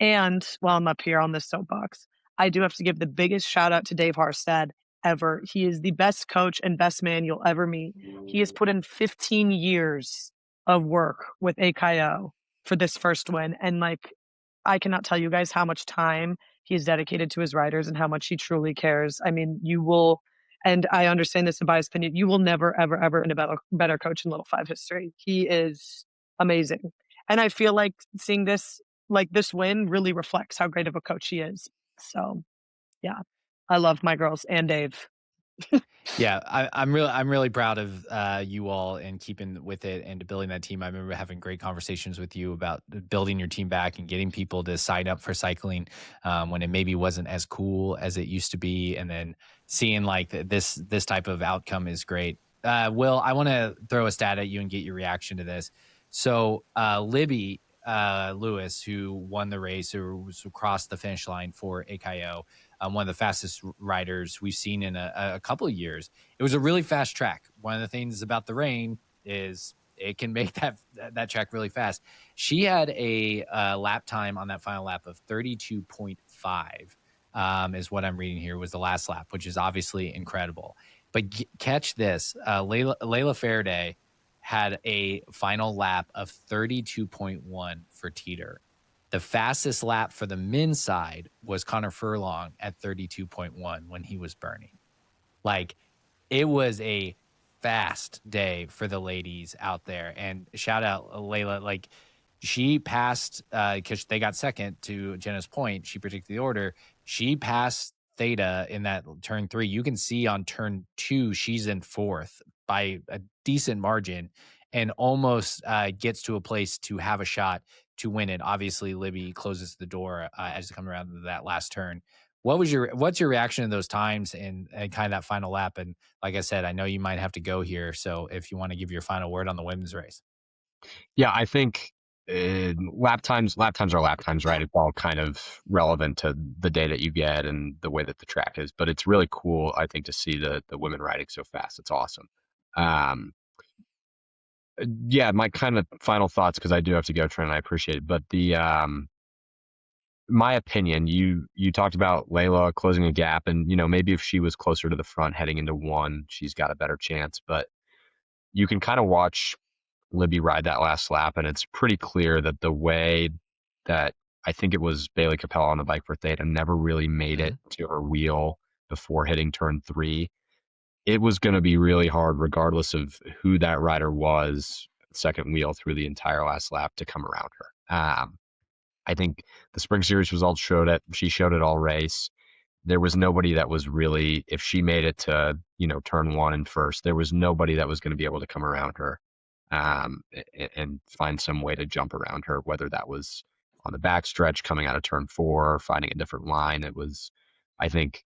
And while I'm up here on this soapbox, I do have to give the biggest shout out to Dave Harstad ever. He is the best coach and best man you'll ever meet. He has put in 15 years of work with AKIO for this first win. And like, I cannot tell you guys how much time he has dedicated to his riders and how much he truly cares. I mean, you will, and I understand this in biased opinion, you will never, ever, ever in a better coach in Little Five history. He is amazing. And I feel like seeing this win really reflects how great of a coach he is. So yeah, I love my girls and Dave. Yeah, I'm really proud of you all and keeping with it and building that team. I remember having great conversations with you about building your team back and getting people to sign up for cycling when it maybe wasn't as cool as it used to be, and then seeing like this type of outcome is great. Will, I want to throw a stat at you and get your reaction to this. So Libby Lewis, who won the race or crossed the finish line for AKIO, one of the fastest riders we've seen in a couple of years. It was a really fast track. One of the things about the rain is it can make that track really fast. She had a lap time on that final lap of 32.5 is what I'm reading here, was the last lap, which is obviously incredible. But catch this. Layla Faraday had a final lap of 32.1 for Teeter. The fastest lap for the men's side was Connor Furlong at 32.1 when he was burning. Like, it was a fast day for the ladies out there. And shout out Layla. Like, she passed, because they got second, to Jenna's point. She predicted the order. She passed Theta in that turn 3. You can see on turn 2, she's in 4th by a decent margin and almost gets to a place to have a shot to win it. Obviously, Libby closes the door as they come around to that last turn. What's your reaction to those times and kind of that final lap? And like I said, I know you might have to go here, so if you want to give your final word on the women's race. Yeah, I think lap times are lap times, right? It's all kind of relevant to the day that you get and the way that the track is. But it's really cool, I think, to see the women riding so fast. It's awesome. Yeah, my kind of final thoughts, because I do have to go, Trent, and I appreciate it. But my opinion, you talked about Layla closing a gap, and maybe if she was closer to the front heading into 1, she's got a better chance. But you can kind of watch Libby ride that last lap, and it's pretty clear that the way that I think it was Bailey Capella on the bike for Theta, never really made it to her wheel before hitting turn 3. It was going to be really hard, regardless of who that rider was, second wheel through the entire last lap, to come around her. I think the Spring Series results showed it. She showed it all race. There was nobody that was really, if she made it to, turn 1 and first, there was nobody that was going to be able to come around her and find some way to jump around her, whether that was on the backstretch coming out of turn 4, finding a different line. It was, I think,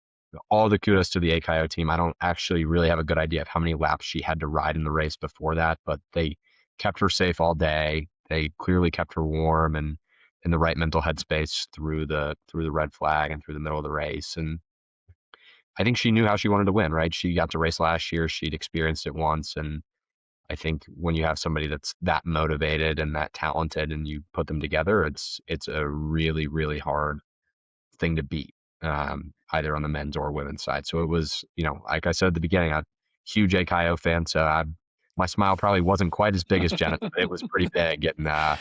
all the kudos to the AKO team. I don't actually really have a good idea of how many laps she had to ride in the race before that, but they kept her safe all day. They clearly kept her warm and in the right mental headspace through the red flag and through the middle of the race. And I think she knew how she wanted to win, right? She got to race last year. She'd experienced it once. And I think when you have somebody that's that motivated and that talented and you put them together, it's a really, really hard thing to beat, either on the men's or women's side. So it was, like I said at the beginning, I'm a huge AKO fan. So my smile probably wasn't quite as big as Jenna, but it was pretty big. And,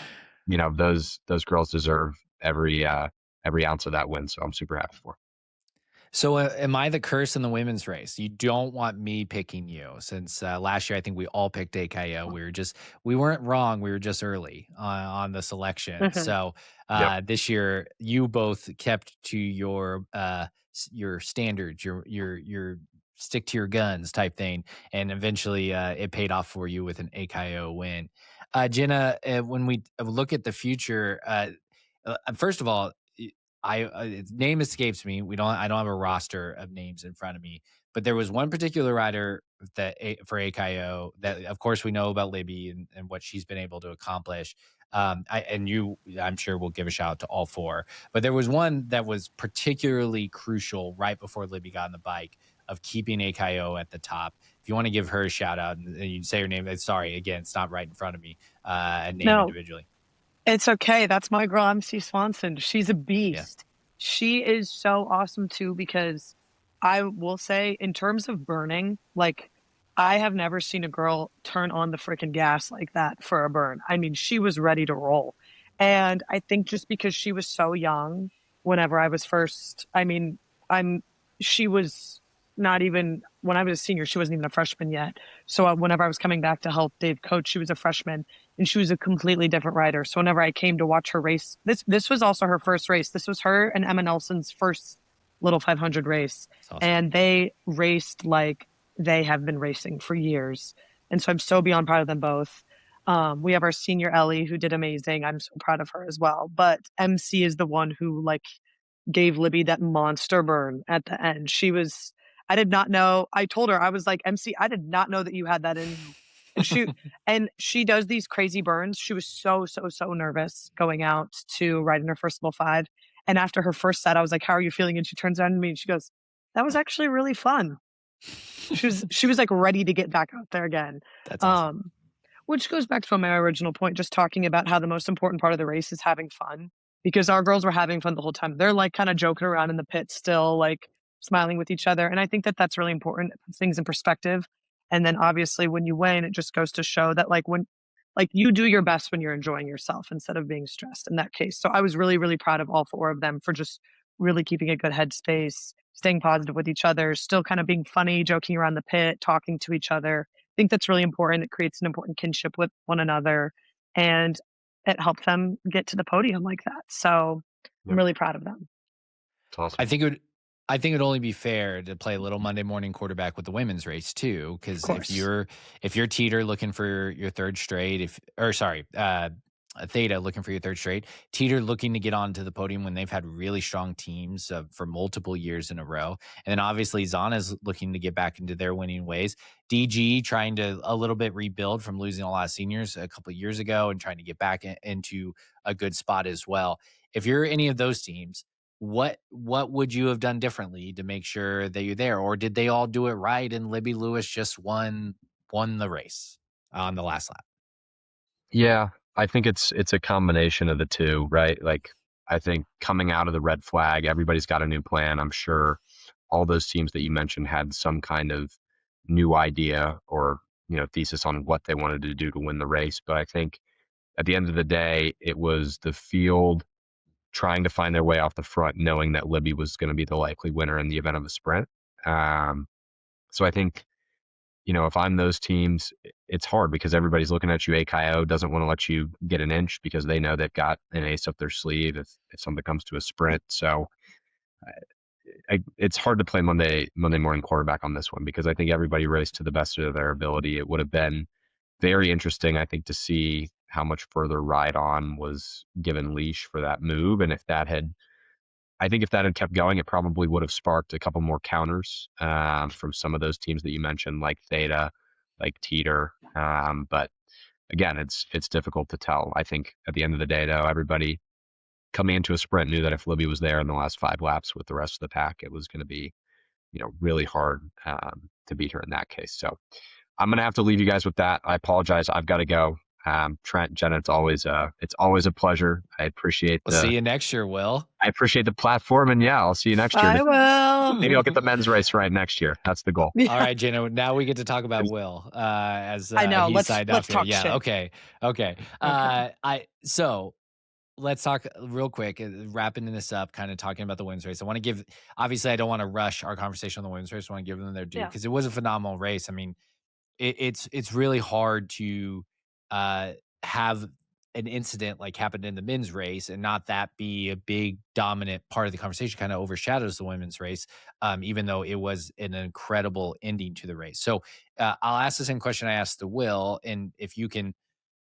those girls deserve every ounce of that win. So I'm super happy for them. So am I the curse in the women's race? You don't want me picking you, since last year I think we all picked AKO. We weren't wrong. We were just early on the selection. So this year you both kept to your standards, your stick to your guns type thing, and eventually it paid off for you with an AKO win. Jenna, when we look at the future, first of all, its name escapes me. I don't have a roster of names in front of me, but there was one particular rider for AKO that, of course, we know about Libby and what she's been able to accomplish. I'm sure we'll give a shout out to all 4, but there was one that was particularly crucial right before Libby got on the bike of keeping AKO at the top. If you want to give her a shout out and you say her name, sorry, again, it's not right in front of me, and name individually. It's okay. That's my girl, MC Swanson. She's a beast. Yeah. She is so awesome too, because I will say, in terms of burning, like, I have never seen a girl turn on the freaking gas like that for a burn. I mean, she was ready to roll. And I think just because she was so young whenever I was first, she was not even, when I was a senior, she wasn't even a freshman yet. So whenever I was coming back to help Dave coach, she was a freshman. And she was a completely different rider. So whenever I came to watch her race, this was also her first race. This was her and Emma Nelson's first Little 500 race. Awesome. And they raced like they have been racing for years. And so I'm so beyond proud of them both. We have our senior Ellie, who did amazing. I'm so proud of her as well. But MC is the one who gave Libby that monster burn at the end. I did not know. I told her, I was like, MC, I did not know that you had that in you. And she does these crazy burns. She was so nervous going out to ride in her first Little 5. And after her first set, I was like, how are you feeling? And she turns around to me and she goes, that was actually really fun. She was ready to get back out there again. That's awesome. Which goes back to my original point, just talking about how the most important part of the race is having fun, because our girls were having fun the whole time. They're kind of joking around in the pit still, smiling with each other. And I think that that's really important. It puts things in perspective. And then obviously when you win, it just goes to show that when you do your best when you're enjoying yourself instead of being stressed in that case. So I was really, really proud of all 4 of them for just really keeping a good headspace, staying positive with each other, still kind of being funny, joking around the pit, talking to each other. I think that's really important. It creates an important kinship with one another, and it helped them get to the podium like that. So I'm really proud of them. That's awesome. I think it'd only be fair to play a little Monday morning quarterback with the women's race too, because if you're Teeter looking for your third straight, Theta looking for your third straight, Teeter looking to get onto the podium when they've had really strong teams for multiple years in a row, and then obviously Zana's looking to get back into their winning ways. DG trying to a little bit rebuild from losing a lot of seniors a couple of years ago and trying to get back into a good spot as well. If you're any of those teams, what would you have done differently to make sure that you're there? Or did they all do it right and Libby Lewis just won the race on the last lap? Yeah, I think it's a combination of the two, right? I think coming out of the red flag, everybody's got a new plan. I'm sure all those teams that you mentioned had some kind of new idea or, thesis on what they wanted to do to win the race. But I think at the end of the day, it was the field trying to find their way off the front, knowing that Libby was going to be the likely winner in the event of a sprint. So I think, if I'm those teams, it's hard because everybody's looking at you. AKO doesn't want to let you get an inch because they know they've got an ace up their sleeve if something comes to a sprint. So it's hard to play Monday morning quarterback on this one because I think everybody raced to the best of their ability. It would have been very interesting, I think, to see how much further RideOn was given leash for that move. And if that had kept going, it probably would have sparked a couple more counters from some of those teams that you mentioned, like Theta, like Teeter. But again, it's difficult to tell. I think at the end of the day, though, everybody coming into a sprint knew that if Libby was there in the last 5 laps with the rest of the pack, it was going to be, really hard to beat her in that case. So I'm going to have to leave you guys with that. I apologize. I've got to go. Trent, Jenna, it's always a pleasure. I appreciate We'll see you next year, Will. I appreciate the platform, and yeah, I'll see you next year. I will. Maybe I'll get the men's race right next year. That's the goal. All right, Jenna. Now we get to talk about Will. As I know. He signed Let's up talk here. Yeah. shit. Okay. So let's talk real quick, wrapping this up, kind of talking about the women's race. I want to give. Obviously, I don't want to rush our conversation on the women's race. I want to give them their due because it was a phenomenal race. I mean, it's really hard to have an incident like happened in the men's race and not that be a big dominant part of the conversation. Kind of overshadows the women's race, even though it was an incredible ending to the race. So I'll ask the same question I asked to Will, and if you can,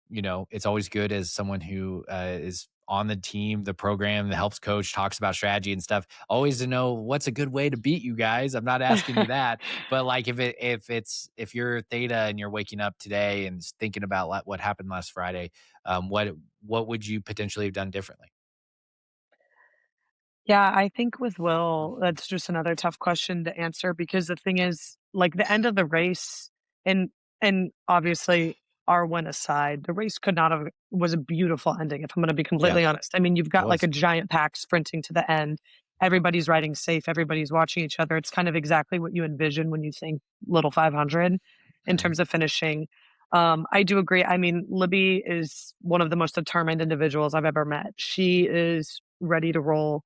it's always good as someone who is on the team, the program that helps coach, talks about strategy and stuff, always to know what's a good way to beat you guys. I'm not asking you that, but like if you're Theta and you're waking up today and thinking about what happened last Friday, what would you potentially have done differently? Yeah, I think with Will, that's just another tough question to answer because the thing is, like the end of the race, and obviously our win aside, the race could not have was a beautiful ending. If I'm going to be completely honest, I mean, you've got like a giant pack sprinting to the end. Everybody's riding safe. Everybody's watching each other. It's kind of exactly what you envision when you think Little 500 in terms of finishing. I do agree. I mean, Libby is one of the most determined individuals I've ever met. She is ready to roll.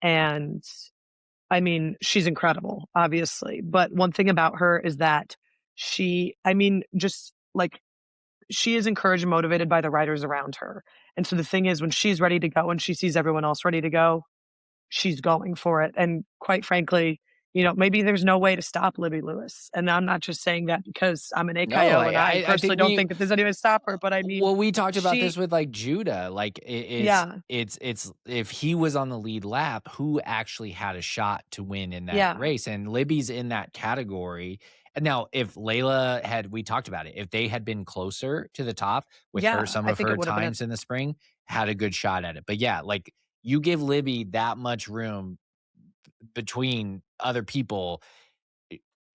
And I mean, she's incredible, obviously. But one thing about her is that she is encouraged and motivated by the riders around her. And so the thing is, when she's ready to go and she sees everyone else ready to go, she's going for it. And quite frankly, maybe there's no way to stop Libby Lewis. And I'm not just saying that because I'm an AKO and I personally don't think that there's any way to stop her. But I mean, well, we talked about this with like Judah. Like it's if he was on the lead lap, who actually had a shot to win in that race? And Libby's in that category. And now, if Layla we talked about it, if they had been closer to the top with some of her times in the spring, had a good shot at it. But yeah, like you give Libby that much room between other people,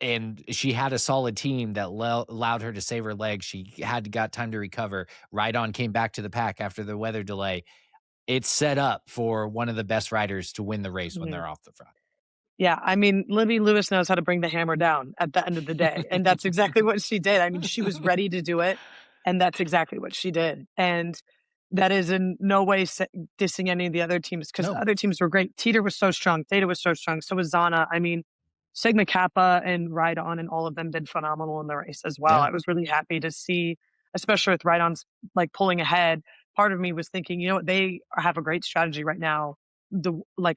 and she had a solid team that allowed her to save her legs. She got time to recover. RideOn came back to the pack after the weather delay. It's set up for one of the best riders to win the race when they're off the front. Yeah, I mean, Libby Lewis knows how to bring the hammer down at the end of the day, and that's exactly what she did. I mean, she was ready to do it, and that's exactly what she did. And that is in no way dissing any of the other teams because the other teams were great. Teeter was so strong. Theta was so strong. So was Zana. I mean, Sigma Kappa and RideOn and all of them did phenomenal in the race as well. I was really happy to see, especially with RideOn's like pulling ahead. Part of me was thinking, they have a great strategy right now.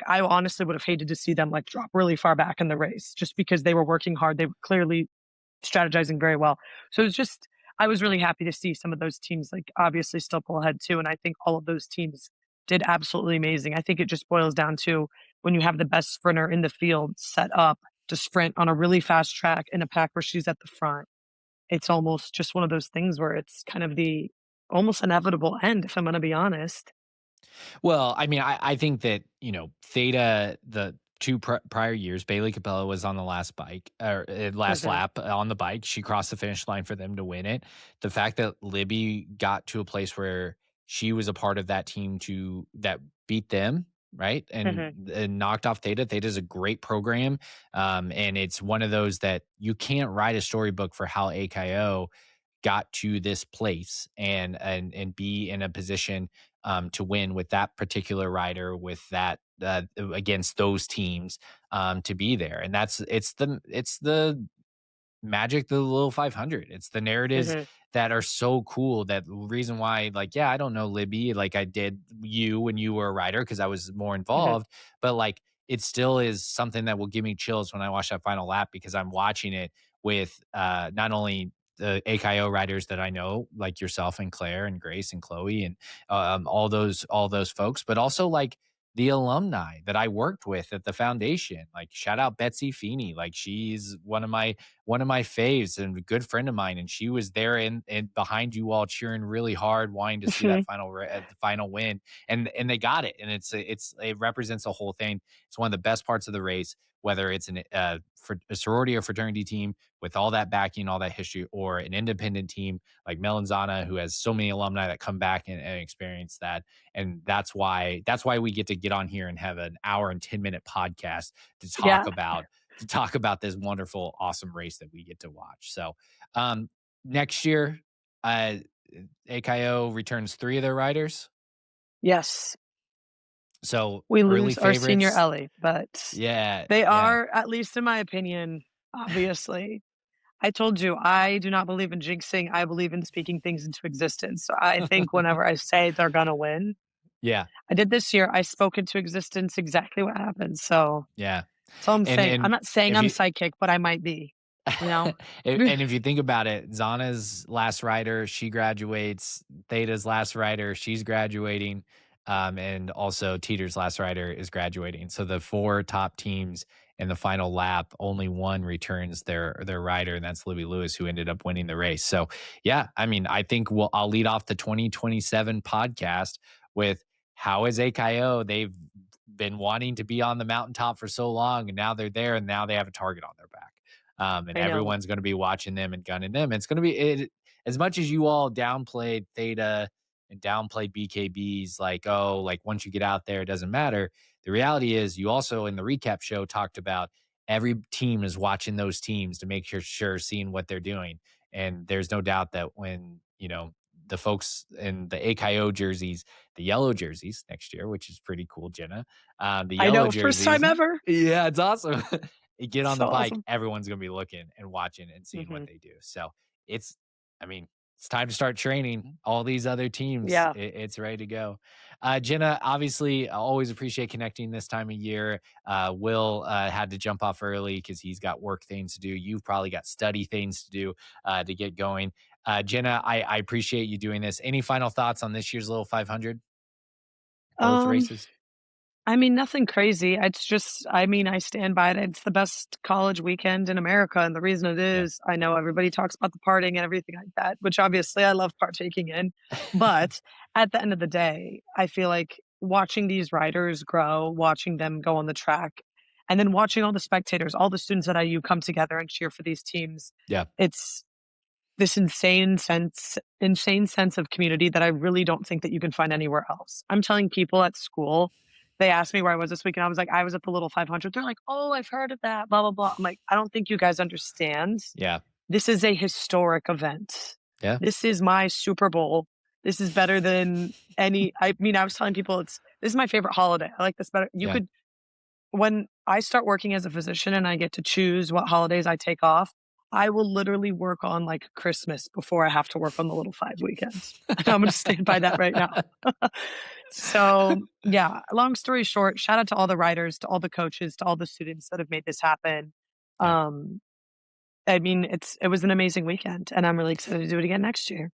I honestly would have hated to see them like drop really far back in the race just because they were working hard. They were clearly strategizing very well. So it was just, I was really happy to see some of those teams like obviously still pull ahead too. And I think all of those teams did absolutely amazing. I think it just boils down to when you have the best sprinter in the field set up to sprint on a really fast track in a pack where she's at the front. It's almost just one of those things where it's kind of the almost inevitable end, if I'm going to be honest. Well, I mean, I think that, Theta, the two prior years, Bailey Capella was on the last bike or last lap on the bike. She crossed the finish line for them to win it. The fact that Libby got to a place where she was a part of that team that beat them, right? And knocked off Theta. Theta's a great program. And it's one of those that you can't write a storybook for how AKO got to this place and be in a position to win with that particular rider, with that against those teams, to be there. And it's the magic of the little 500. It's the narratives hmm that are so cool. That reason why, like, yeah, I don't know Libby like I did you when you were a rider because I was more hmm involved, but like it still is something that will give me chills when I watch that final lap because I'm watching it with not only the AKO riders that I know, like yourself and Claire and Grace and Chloe and all those folks, but also like the alumni that I worked with at the foundation. Like shout out Betsy Feeney. Like she's one of my faves and a good friend of mine, and she was there and behind you all cheering really hard, wanting to see that the final win, and they got it, and it represents a whole thing. It's one of the best parts of the race, whether it's for a sorority or fraternity team with all that backing, all that history, or an independent team like Melanzana, who has so many alumni that come back and experience that. And that's why we get to get on here and have an hour and 10-minute podcast to Yeah. talk about this wonderful, awesome race that we get to watch. So next year, AKO returns 3 of their riders. Yes. So We early lose our senior favorites. Ellie, but they Yeah. are, at least in my opinion, obviously. I told you, I do not believe in jinxing. I believe in speaking things into existence. So I think whenever I say they're going to win, Yeah. I did this year. I spoke into existence exactly what happened. So Yeah. that's all I'm saying. I'm And not saying if I'm you psychic, but I might be, you know? and if you think about it, Zana's last rider, she graduates. Theta's last rider, she's graduating. And also Teeter's last rider is graduating. So the 4 top teams in the final lap, only one returns their rider, and that's Libby Lewis, who ended up winning the race. So yeah, I mean, I think I'll lead off the 2027 podcast with how is AKO? They've been wanting to be on the mountaintop for so long, and now they're there, and now they have a target on their back. And I know. everyone's going to be watching them and gunning them. It's going to be as much as you all downplayed Theta and downplayed BKBs, like, oh, like once you get out there, it doesn't matter. The reality is, you also in the recap show talked about every team is watching those teams to make sure seeing what they're doing. And there's no doubt that when, the folks in the AKO jerseys, the yellow jerseys next year, which is pretty cool, Jenna. The I yellow know, first time jerseys, ever. yeah, it's awesome. You get on the So bike, awesome. everyone's gonna be looking and watching and seeing what hmm they do. So I mean, it's time to start training all these other teams. Yeah. It's ready to go. Jenna, obviously, I always appreciate connecting this time of year. Will had to jump off early because he's got work things to do. You've probably got study things to do to get going. Jenna, I appreciate you doing this. Any final thoughts on this year's little 500? Both Um, races? I mean, nothing crazy. It's just, I mean, I stand by it. It's the best college weekend in America. And the reason it Yeah. is, I know everybody talks about the partying and everything like that, which obviously I love partaking in. But at the end of the day, I feel like watching these riders grow, watching them go on the track, and then watching all the spectators, all the students at IU come together and cheer for these teams. Yeah. It's this insane sense of community that I really don't think that you can find anywhere else. I'm telling people at school, they asked me where I was this weekend. I was like, I was at the Little 500. They're like, oh, I've heard of that, blah, blah, blah. I'm like, I don't think you guys understand. Yeah. This is a historic event. Yeah. This is my Super Bowl. This is better than any. I mean, I was telling people this is my favorite holiday. I like this better. When I start working as a physician and I get to choose what holidays I take off, I will literally work on like Christmas before I have to work on the Little 5 weekends. And I'm going to stand by that right now. So yeah, long story short, shout out to all the riders, to all the coaches, to all the students that have made this happen. Yeah. I mean, it was an amazing weekend, and I'm really excited to do it again next year.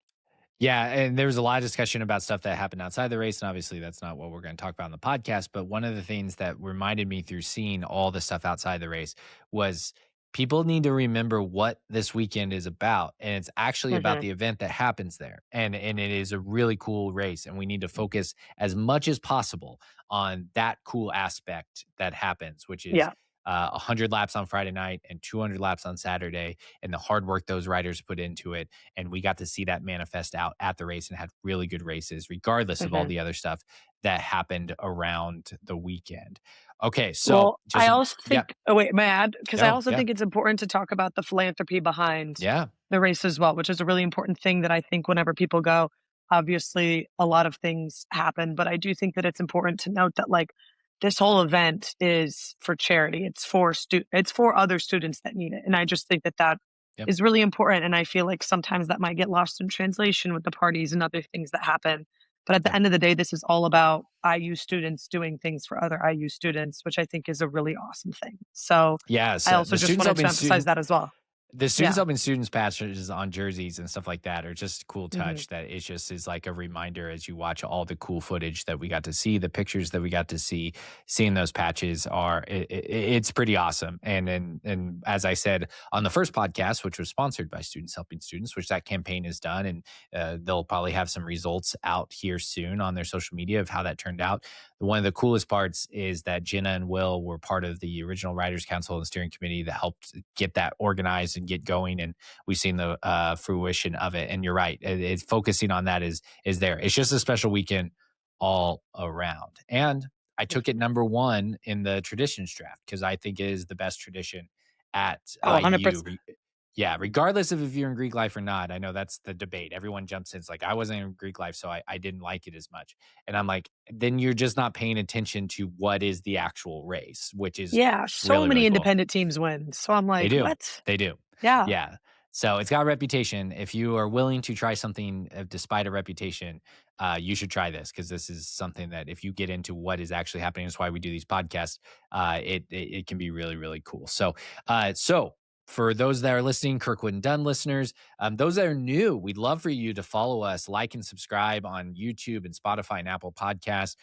Yeah, and there was a lot of discussion about stuff that happened outside the race, and obviously that's not what we're going to talk about on the podcast, but one of the things that reminded me through seeing all the stuff outside the race was people need to remember what this weekend is about, and it's actually about the event that happens there, and it is a really cool race, and we need to focus as much as possible on that cool aspect that happens, which is 100 laps on Friday night and 200 laps on Saturday, and the hard work those riders put into it. And we got to see that manifest out at the race and had really good races, regardless of all the other stuff that happened around the weekend. Okay, so I also think, oh wait, may I add? Because I also think it's important to talk about the philanthropy behind the race as well, which is a really important thing that I think whenever people go, Obviously, a lot of things happen, but I do think that it's important to note that like this whole event is for charity. It's for other students that need it. And I just think that that Yep. is really important. And I feel like sometimes that might get lost in translation with the parties and other things that happen. But at the Yep. end of the day, this is all about IU students doing things for other IU students, which I think is a really awesome thing. So Yeah, I so also the just students wanted to helping emphasize that as well. the students Yeah. helping students patches on jerseys and stuff like that are just a cool Mhm. touch that it just is like a reminder as you watch all the cool footage that we got to see, the pictures that we got to see. Seeing those patches it's pretty awesome. And as I said on the first podcast, which was sponsored by Students Helping Students, which that campaign is done, and they'll probably have some results out here soon on their social media of how that turned out. One of the coolest parts is that Jenna and Will were part of the original Writers Council and steering committee that helped get that organized and get going. And we've seen the fruition of it. And you're right. It's focusing on that is there. It's just a special weekend all around. And I took it number one in the traditions draft because I think it is the best tradition at Oh, IU. 100%. Yeah, regardless of if you're in Greek life or not. I know that's the debate. Everyone jumps in. It's like, I wasn't in Greek life, so I didn't like it as much. And I'm like, then you're just not paying attention to what is the actual race, which is Yeah, so really, many really cool. independent teams win. So I'm They like, do. what? They do. Yeah. Yeah. So it's got a reputation. If you are willing to try something despite a reputation, you should try this because this is something that if you get into what is actually happening, that's why we do these podcasts. It can be really, really cool. So for those that are listening, Kirkwood and Dunn listeners, those that are new, we'd love for you to follow us, like and subscribe on YouTube and Spotify and Apple Podcasts.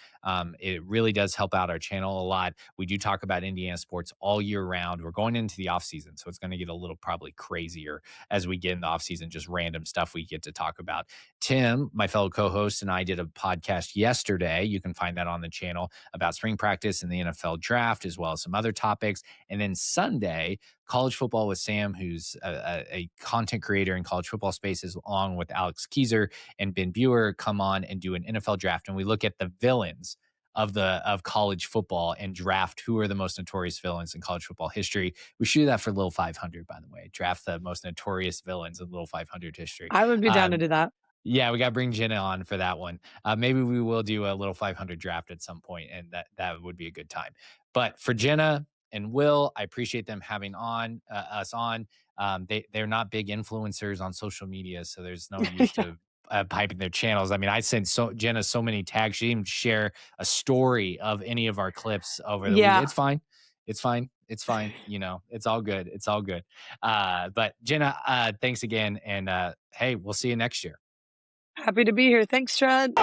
It really does help out our channel a lot. We do talk about Indiana sports all year round. We're going into the off season, so it's going to get a little probably crazier as we get in the off season, just random stuff we get to talk about. Tim, my fellow co-host, and I did a podcast yesterday. You can find that on the channel about spring practice and the NFL draft, as well as some other topics. And then Sunday, College Football with Sam, who's a content creator in college football spaces, along with Alex Keyser and Ben Buer, come on and do an NFL draft. And we look at the villains of college football and draft who are the most notorious villains in college football history. We should do that for Little 500, by the way. Draft the most notorious villains in Little 500 history. I would be down to do that. Yeah, we got to bring Jenna on for that one. Maybe we will do a Little 500 draft at some point, and that would be a good time. But for Jenna and Will, I appreciate them having us on. They're not big influencers on social media, so there's no use to piping their channels. I mean, I sent Jenna so many tags. She didn't share a story of any of our clips over the week. It's fine. It's fine. It's fine. You know, it's all good. It's all good. But Jenna, thanks again. And hey, we'll see you next year. Happy to be here. Thanks, Trent.